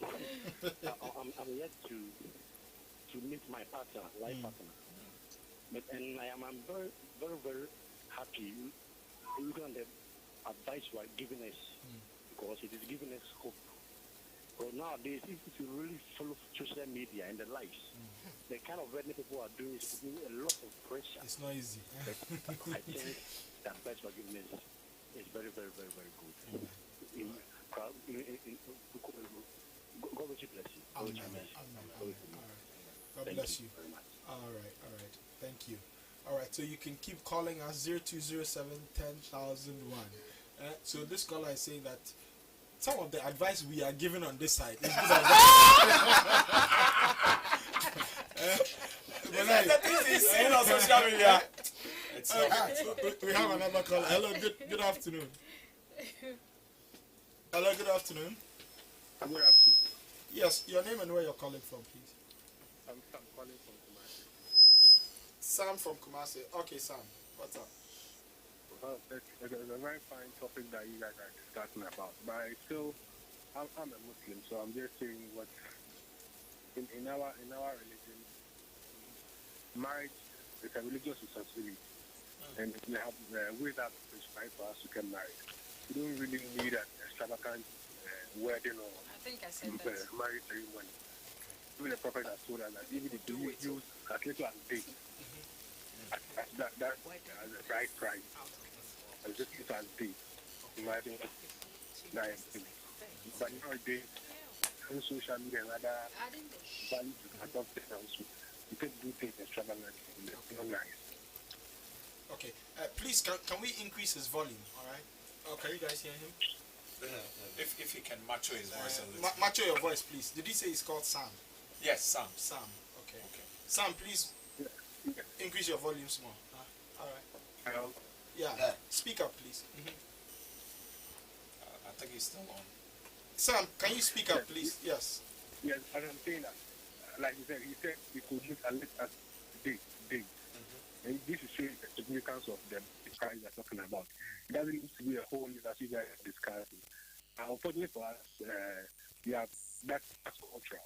I'm yet to meet my partner, life partner. But I'm very, very, very happy looking at the advice you are giving us, because it is giving us hope. But nowadays, if you really follow social media and the lives, the kind of wedding people are doing is putting a lot of pressure. It's not easy. But I think the advice you are giving us is very, very, very, very good. God bless you. Amen. God bless you. All right. Thank you. All right, so you can keep calling us 0207 10001. So this caller is saying that some of the advice we are giving on this side is good advice. Seen on social media. We have another caller. Hello, good afternoon. Hello, good afternoon. Good afternoon. Yes, your name and where you're calling from, please. I'm calling from Kumasi. Sam from Kumasi. Okay, Sam, what's up? Well, it's a very fine topic that you guys are discussing about. But I'm a Muslim, so I'm just saying what in our religion, marriage is a religious responsibility, and we have ways that prescribed for us to get married. We don't really need an extravagant wedding or marriage ceremony. Even the prophet has told us that even if you use as little as days, that's the right price. As little as days, imagine that. But nowadays, on social media and other values adopted also, you can do things extravagantly. It's not nice. Okay, please, can we increase his volume, all right? Oh, can you guys hear him? If he can macho his voice a little. Macho your voice, please. Did he say he's called Sam? Yes, Sam. Sam, okay. Sam, please increase your volume small. All right. Hello? Yeah, speak up, please. I think he's still on. Sam, can you speak up, please? Yes. Yes, as I'm saying that, like he said we could use a little as days. And this is showing the significance of the price they're talking about. It doesn't need to be a whole list as you guys are discussing. Unfortunately for us, we have that's cultural.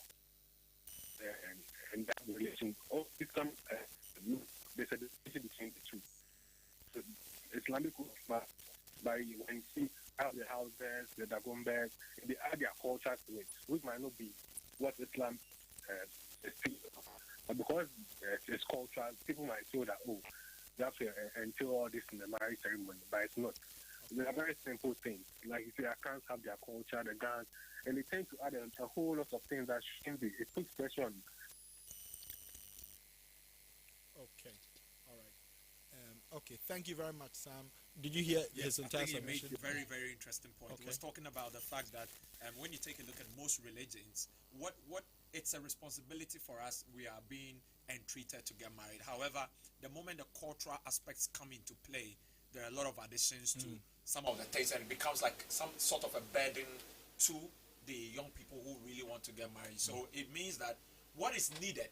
And that relation, it comes, there's a distinction between the two. So Islamic by when you see how the houses, the dagombers, they add their culture to it, which might not be what Islam is speaking of. But because it's cultural, people might feel that, you have to entail all this in the marriage ceremony, but it's not. They're very simple things. Like you say, Akans have their culture, the guns, and they tend to add a whole lot of things that shouldn't be. It puts pressure on. Okay, all right. Okay, thank you very much, Sam. Did you hear his entire submission? He made a very, very interesting point. Okay. He was talking about the fact that when you take a look at most religions, what it's a responsibility for us. We are being entreated to get married. However, the moment the cultural aspects come into play, there are a lot of additions to some of the things, and it becomes like some sort of a burden to the young people who really want to get married. So it means that what is needed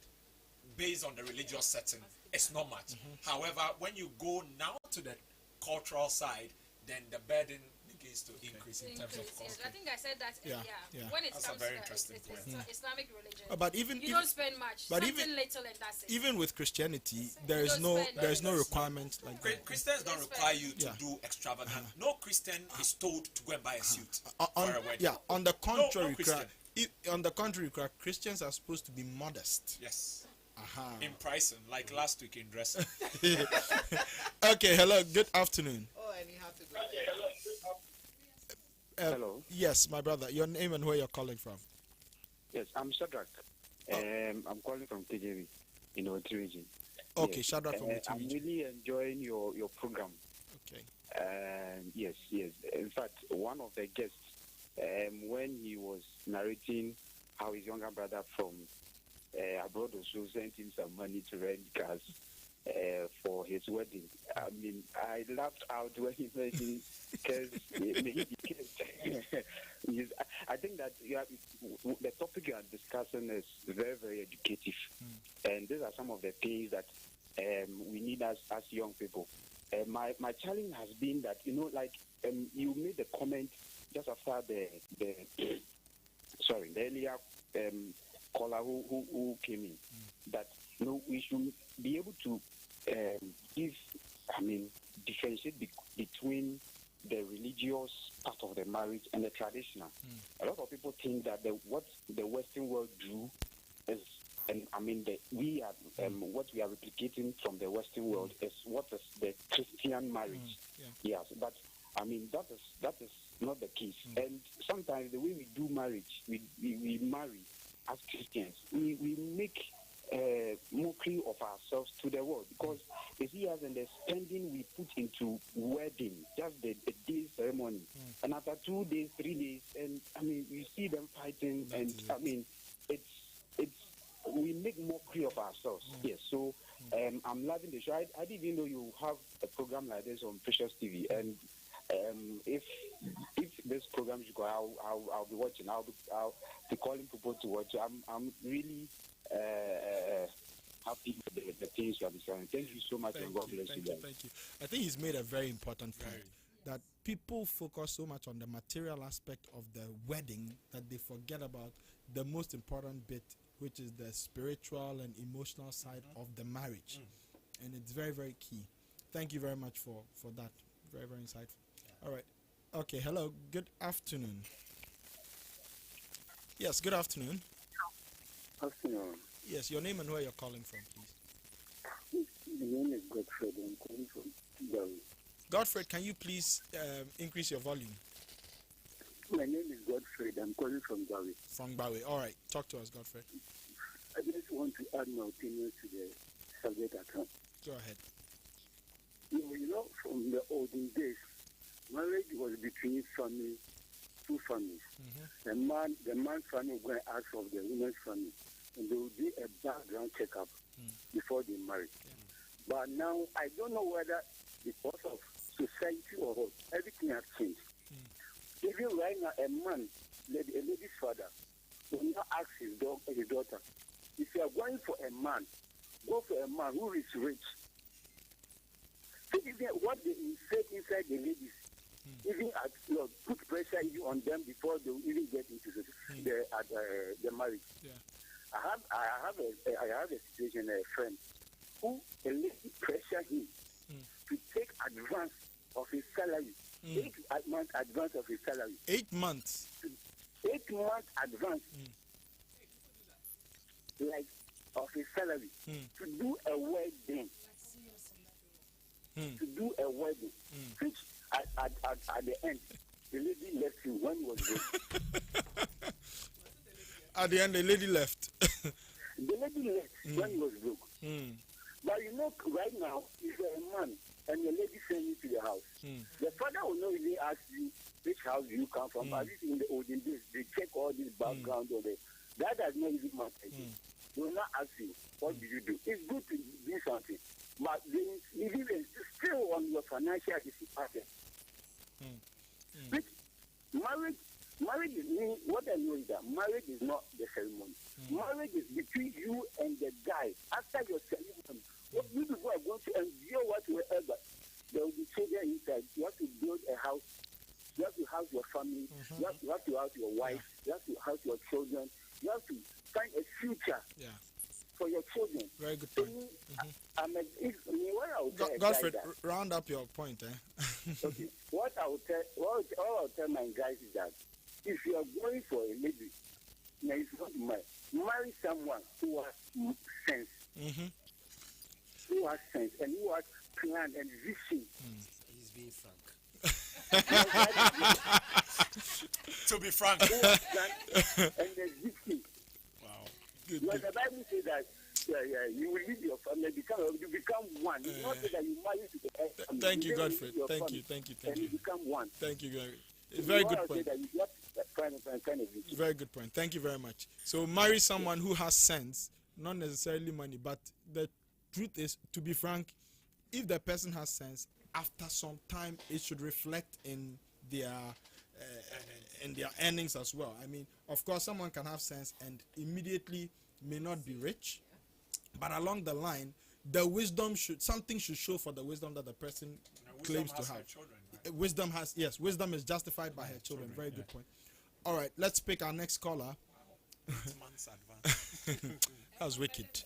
based on the religious setting is not much. However, when you go now to the cultural side, then the burden begins to increase in terms of cost. I think I said that earlier. When it That's comes a very to interesting point. Islamic religion, but even you don't spend much. But Something little and that's it. even with Christianity, there is no requirement like that. Christians don't require you to do extravagant. No Christian is told to go and buy a suit for a wedding. Yeah, on the contrary, no Christian. On the contrary, Christians are supposed to be modest. Yes. Aha. In pricing, like last week in dressing. Okay, hello, good afternoon. Oh, and you have to go. Hello. Yes, my brother. Your name and where you're calling from? Yes, I'm Shadrach. I'm calling from KJV in the region. Okay, yes. Shadrach from the I'm really enjoying your program. Okay. Yes. In fact, one of the guests, when he was narrating how his younger brother from abroad also sent him some money to rent cars for his wedding. I mean, I laughed out when he mentioned because I think that the topic you are discussing is very, very educative. And these are some of the things that we need as young people. My challenge has been that, like you made the comment just after the earlier caller who came in, that we should be able to differentiate between the religious part of the marriage and the traditional. A lot of people think that what the Western world do is, what we are replicating from the Western world is what is the Christian marriage. Yes, but that is not the case. And sometimes the way we do marriage, we marry as Christians, we make mockery of ourselves to the world, because you see, as in the spending we put into wedding, just the day ceremony, and after 2 days, 3 days, and you see them fighting, and it's we make mockery of ourselves. Yes, so I'm loving the show. I didn't even know you have a program like this on Precious TV, and if this program is going, I'll be watching. I'll be calling people to watch. I'm really happy with the things you have been saying. Thank you so much, and God bless you guys. Thank you. I think he's made a very important point, that people focus so much on the material aspect of the wedding that they forget about the most important bit, which is the spiritual and emotional side of the marriage. And it's very, very key. Thank you very much for that. Very, very insightful. All right. Okay, hello. Good afternoon. Yes, good afternoon. Afternoon. Yes, your name and where you're calling from, please. My name is Godfred. I'm calling from Gawi. Godfred, can you please increase your volume? My name is Godfred. I'm calling from Gawi. From Bawe. All right. Talk to us, Godfred. I just want to add my opinion to the subject at hand. Go ahead. From the olden days, marriage was between two families. The man's family will go and ask of the woman's family, and they will do a background checkup before they marry. But now, I don't know whether because of society or what, everything has changed. Even right now, a lady's father will not ask his daughter, if you are going for a man, go for a man who is rich. So even what they insert inside the ladies, even put pressure on them before they even get into the marriage. I have a situation, a friend who a lady pressure him to take advance of his salary. 8 months advance of his salary. 8 months. 8 months advance, like of his salary, to do a wedding. To do a wedding, which at the end, the lady left him when he was broke. At the end, the lady left. The lady left when he was broke. But right now, if you're a man and the lady sends you to the house, the father will not really ask you which house you come from. At least in the olden days, they check all this background or that does not even matter. They will not ask you, what did you do? It's good to do something, but then even still on your financial disadvantage. Which marriage is me. What I know is that marriage is not the ceremony. Marriage is between you and the guy. After your ceremony, what you people are going to endure whatsoever. There will be children inside. You have to build a house. You have to house your family. You have to house your wife. You have to house your children. You have to find a future for your children. Very good point. Godfrey, round up your point. Okay. What I will tell my guys is that if you are going for a lady marry someone who has sense, who has sense, and who has plan and vision. He's being frank. To be frank. Who has plan and vision. Wow. Because the Bible says that you will leave your family, you become one. It's not that you marry to the ex family. Thank you, Godfrey. Thank you. And you become one. Thank you, Godfrey. Very good point. Kind of Very good point. Thank you very much. So marry someone who has sense, not necessarily money, but the truth is, to be frank, if the person has sense, after some time it should reflect in their earnings as well. I mean, of course, someone can have sense and immediately may not be rich, but along the line, the wisdom something should show for the wisdom that the person claims to have. Children, right? Wisdom is justified by her children. Very good point. All right, let's pick our next caller. 8 months advance. That was wicked.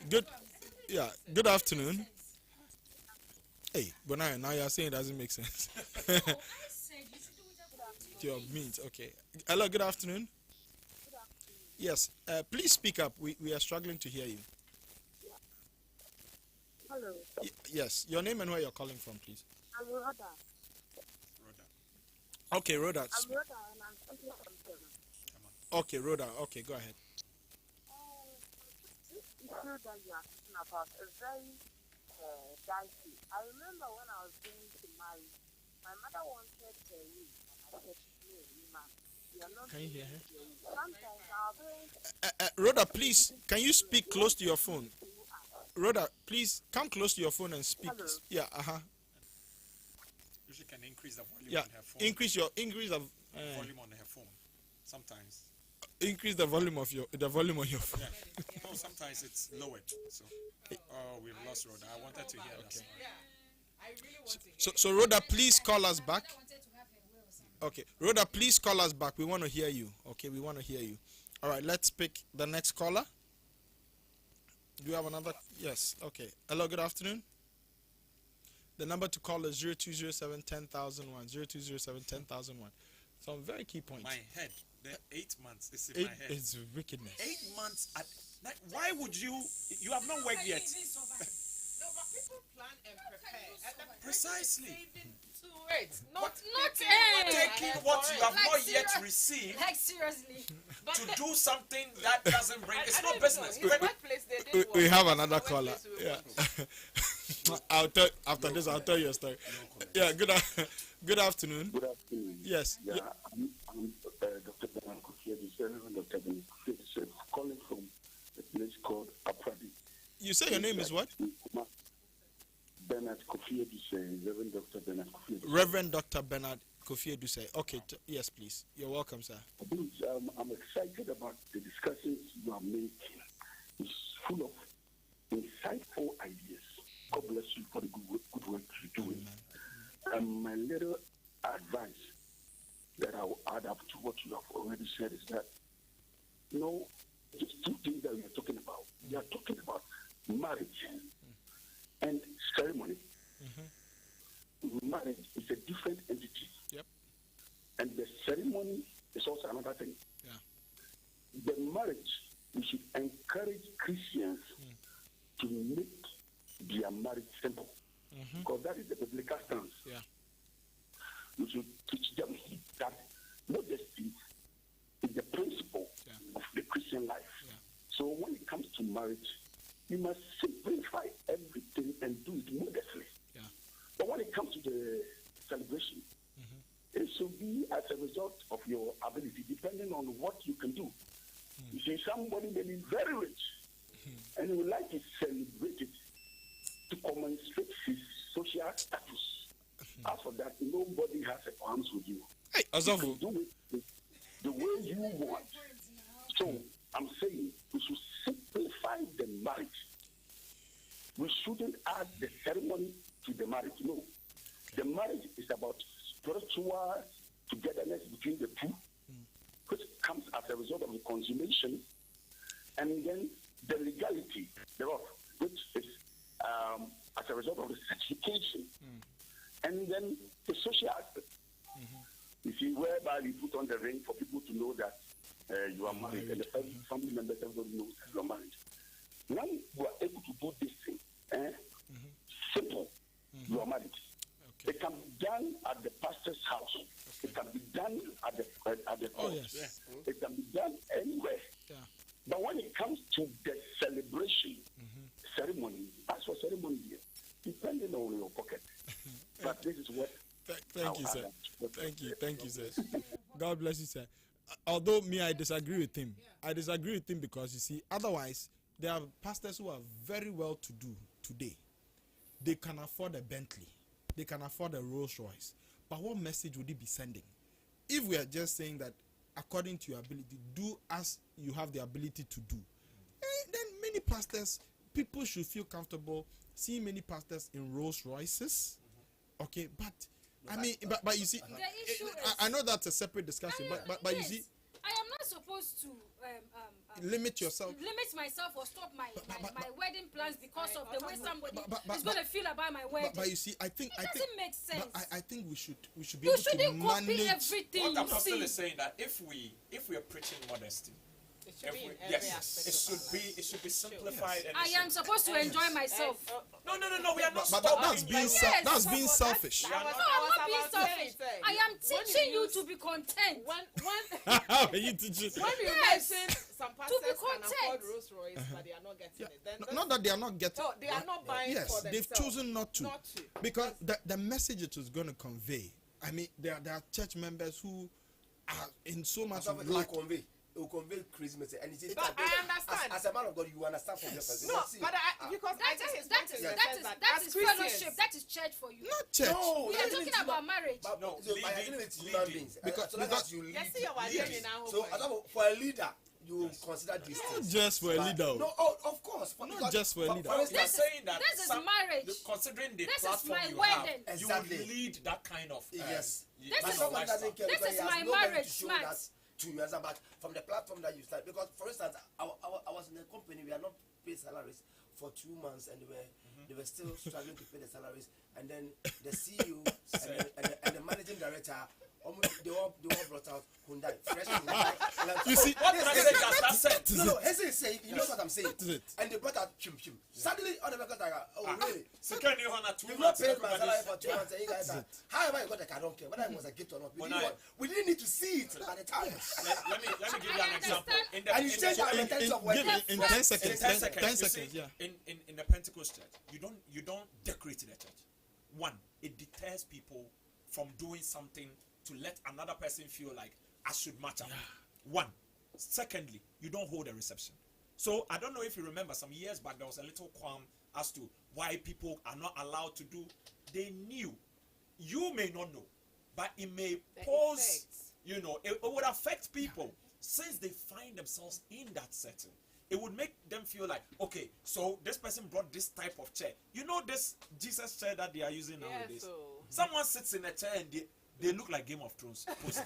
Good afternoon. Hey, but now you're saying it doesn't make sense. Your means, okay. Hello, good afternoon. Yes, please speak up. We are struggling to hear you. Hello. Yes, your name and where you're calling from, please. I'm Rhoda. Okay, Rhoda. I'm Rhoda and I'm speaking from Kevin. Okay, Rhoda. Okay, go ahead. This issue that you are talking about is very dicey. I remember when I was going to marry, my mother wanted a ring, and I said, no, man, you are not. Can you hear her? Sometimes our parents. Rhoda, please, can you speak close to your phone? Rhoda, please come close to your phone and speak. Hello. Yeah, Usually can increase the volume Yeah, on her phone. increase the Volume on her phone. Sometimes. increase the volume on your phone. Yeah. No, sometimes it's lowered. So, we've lost Rhoda. I wanted to hear that. Yeah. I really want to hear. So Rhoda, please call us back. Okay, Rhoda, please call us back. We want to hear you. Okay, we want to hear you. All right, let's pick the next caller. Do you have another? Yes. Okay. Hello. Good afternoon. The number to call is 0207 10001. 0207 10001. Some very key points. My head. The 8 months is in my head. It's wickedness. 8 months. Why would you have not worked yet? No, but people plan and prepare. And the Precisely. saving to it. Not Taking what you have not yet received Like seriously. to do something that doesn't bring. It's not business. His workplace, they did We work. have another His caller. workplace, we Yeah. work. I'll tell after this. I'll tell you a story. Yeah. Good afternoon. Good afternoon. Yes. Yeah, I'm Dr. Bernard Kofi, Dr. Bernard Kofi, calling from a place called Apradi. You say your name is what? Bernard Kofi, Reverend Dr. Bernard Kofi. Reverend Dr. Bernard Kofi Edusei. Okay. Yes, please. You're welcome, sir. Please, I'm excited about the discussions you are making. It's full of insightful ideas. God bless you for the good work you're doing. My little advice that I will add up to what you have already said is that, just two things that we are talking about. We are talking about marriage and ceremony. Marriage is a different entity. Yep. And the ceremony is also another thing. Yeah. The marriage, we should encourage Christians to make their marriage simple. Because that is the biblical stance. Yeah. We should teach them that modesty is the principle of the Christian life. Yeah. So when it comes to marriage, you must simplify everything and do it modestly. Yeah. But when it comes to the celebration, it should be as a result of your ability, depending on what you can do. You see, somebody may be very rich, and he would like to celebrate it to demonstrate his social status. As for that, nobody has a qualms with you. Hey, You can do it the way you want. So I'm saying we should simplify the marriage. We shouldn't add the ceremony to the marriage. No. The marriage is about spiritual togetherness between the two, which comes as a result of the consummation, and then the legality thereof, which is as a result of the certification, and then the social aspect. You see, whereby we put on the ring for people to know that you are married, and the family members, everybody knows that you are married. When you are able to do this thing, simple, you are married. Okay. It can be done at the pastor's house. Okay. It can be done at the court. Yes. It can be done anywhere. Yeah. But when it comes to the celebration ceremony, as for ceremony here, depending on your pocket. But this is what. Thank you, sir. Thank you, sir. God bless you, sir. Although I disagree with him. I disagree with him because you see, otherwise there are pastors who are very well to do today. They can afford a Bentley, they can afford a Rolls Royce. But what message would he be sending? If we are just saying that according to your ability, do as you have the ability to do, then many pastors, people should feel comfortable seeing many pastors in Rolls Royces. Okay, but but you see, I know that's a separate discussion, but you see, I am not supposed to limit myself or stop my wedding plans because of the way somebody is going to feel about my wedding. But you see, I think it doesn't make sense. But I think we should be able to manage everything. What Apostle is saying that if we are preaching modesty, it should be in every aspect. It should be simplified. Sure. I am supposed to enjoy myself. No. We are not. But that's being selfish. No, I'm not being selfish. I am teaching you to be content. How are you teaching? When you mention some pastors can afford Rolls Royce, but they are not getting it. Then not that they are not getting. No, they are not buying for themselves. Yes, they've chosen not to. Because the message it was going to convey. I mean, there are church members who are in so much lack. It will convey Christmas, and it is. But I understand. As a man of God, you understand from your perspective. No, but because that is fellowship. That is church for you. Not church. No, we are talking about marriage. No, it's human beings. Because you lead. So, for a leader, you consider these not things. Just for a leader. No, of course. Not just for a leader. This saying that this is marriage. Considering the this platform is my you wedding. have, Exactly. you will lead that kind of. Yes. This is my marriage, Matt. To you, but from the platform that you start, because for instance, I was in a company, we are not paid salaries for 2 months, and they were still struggling to pay the salaries, and then the CEO and the managing director, they all brought out Hyundai, fresh Hyundai. You see, what that's it. No, Hesse is saying, you know what I'm saying? And they brought out chim. Suddenly, all the workers are really? So can you honor 2 You've months? not paid my salary for 2 months, and you guys are, however you got the car, I don't care, whether it was a gift or not. We didn't need to see it at the time. Let me give you an example. And you change our methods of working. In 10 seconds. 10 seconds, yeah. In the Pentecost church, you don't decorate the church. One, it deters people from doing something to let another person feel like I should match up. One. Secondly, you don't hold a reception. So I don't know if you remember some years back there was a little qualm as to why people are not allowed to do. They knew. You may not know, but it may pose, it would affect people since they find themselves in that setting. It would make them feel like, okay, so this person brought this type of chair. You know this Jesus chair that they are using nowadays? So. Someone sits in a chair and they look like Game of Thrones poster.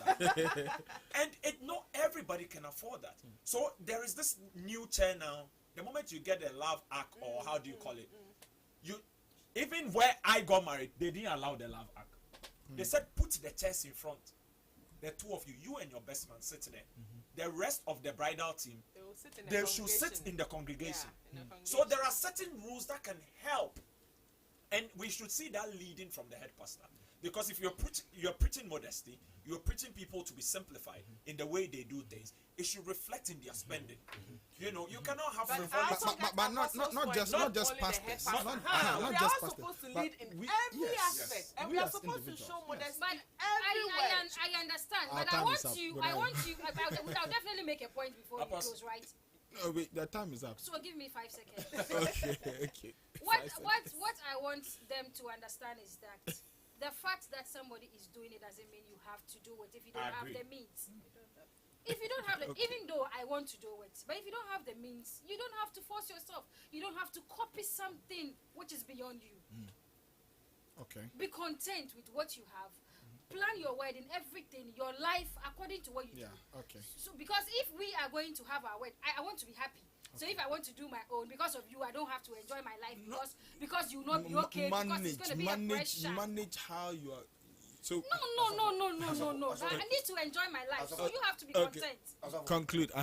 And not everybody can afford that. So there is this new chair now. The moment you get a love arc, or how do you call it? Even where I got married, they didn't allow the love arc. They said put the chairs in front. The two of you and your best man sit there. The rest of the bridal team, they should sit in the congregation. So there are certain rules that can help. And we should see that leading from the head pastor. Because if you're preaching modesty, you're preaching people to be simplified in the way they do things. It should reflect in their spending. You cannot have but not just pastors. Not just pastors. Supposed to lead in every aspect, and we are supposed to show modesty everywhere. I understand, but I want you. I'll definitely make a point before it goes right. Oh wait, the time is up. So give me 5 seconds. Okay. What I want them to understand is that the fact that somebody is doing it doesn't mean you have to do it if you don't have the means. If you don't have the, even though I want to do it, but if you don't have the means, you don't have to force yourself. You don't have to copy something which is beyond you. Okay. Be content with what you have. Plan your wedding, everything, your life according to what you do. Yeah. Okay. So because if we are going to have our wedding, I want to be happy. So if I want to do my own, because of you, I don't have to enjoy my life because you will not be okay. Because it's going to be a pressure. Manage how you are. So No. I need to enjoy my life. So you have to be content. Conclude. No.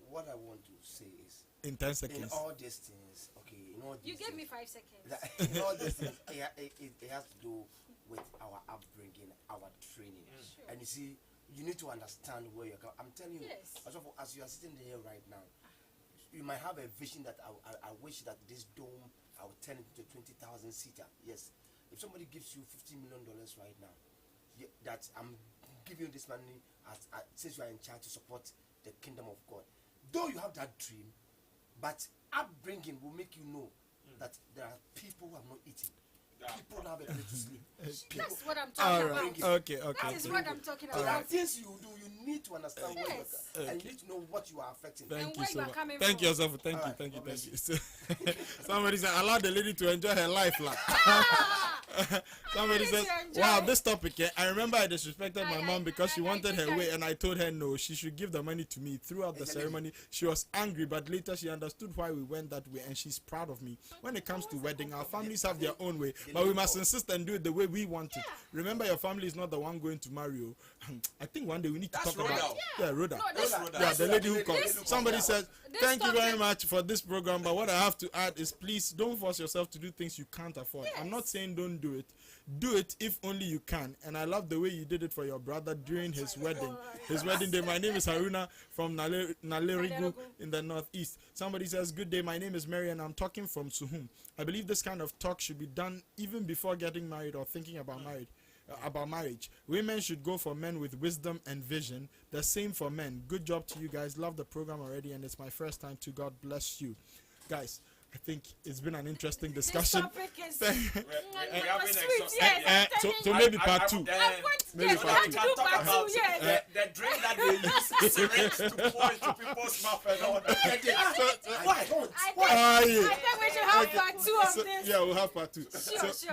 What I want to say is, in 10 seconds. In all these things, okay, you gave me 5 seconds. In all these things, it has to do with our upbringing, our training. Sure. And you see, you need to understand where you're going. I'm telling you, yes. as you are sitting here right now, you might have a vision that I wish that this dome, I would turn it into 20,000 seater. Yes. If somebody gives you $50 million right now, that I'm giving you this money since you are in charge to support the kingdom of God. Though you have that dream, but upbringing will make you know that there are people who have not eaten. People don't have a place to sleep. That's what I'm talking about. Okay. That is what I'm talking about. There are things you do, you need to understand what yes. and you need to know what you are affecting. Thank and you so much. Thank you, yourself. Thank you. Somebody said, allow the lady to enjoy her life. Somebody said, wow, this topic, I remember I disrespected my mom because she wanted her way and I told her no, she should give the money to me. Throughout the ceremony, she was angry, but later she understood why we went that way and she's proud of me. When it comes to wedding, our families have their own way, but we must insist and do it the way we want it. Remember, your family is not the one going to marry you. I think one day we need to talk about Rhoda. The lady who called. Somebody says, thank you very much for this program, but what I have to add is please don't force yourself to do things you can't afford. I'm not saying don't do it. Do it if only you can. And I love the way you did it for your brother during his wedding. His wedding day. My name is Haruna from Nalerigu in the northeast. Somebody says, good day, my name is Mary and I'm talking from Suhum. I believe this kind of talk should be done even before getting married or thinking about marriage. Women should go for men with wisdom and vision. The same for men. Good job to you guys. Love the program already and it's my first time too. God bless you. Guys, I think it's been an interesting discussion. This We're having so maybe part two. Maybe part two. The drink that they use syringe to pour into people's mouth and all that. I think we should have part 2 of this. Yeah, we'll have part 2.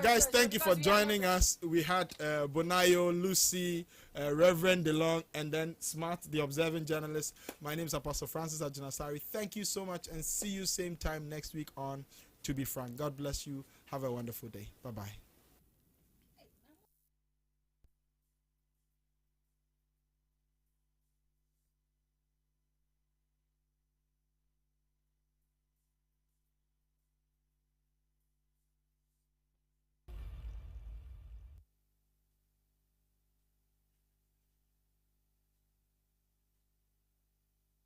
Guys, thank you for joining us. We had Bonayo, Lucy, Reverend DeLong, and then Smart, the observant journalist. My name is Apostle Francis Ajinasari. Thank you so much and see you same time next week on To Be Frank. God bless you. Have a wonderful day. Bye-bye.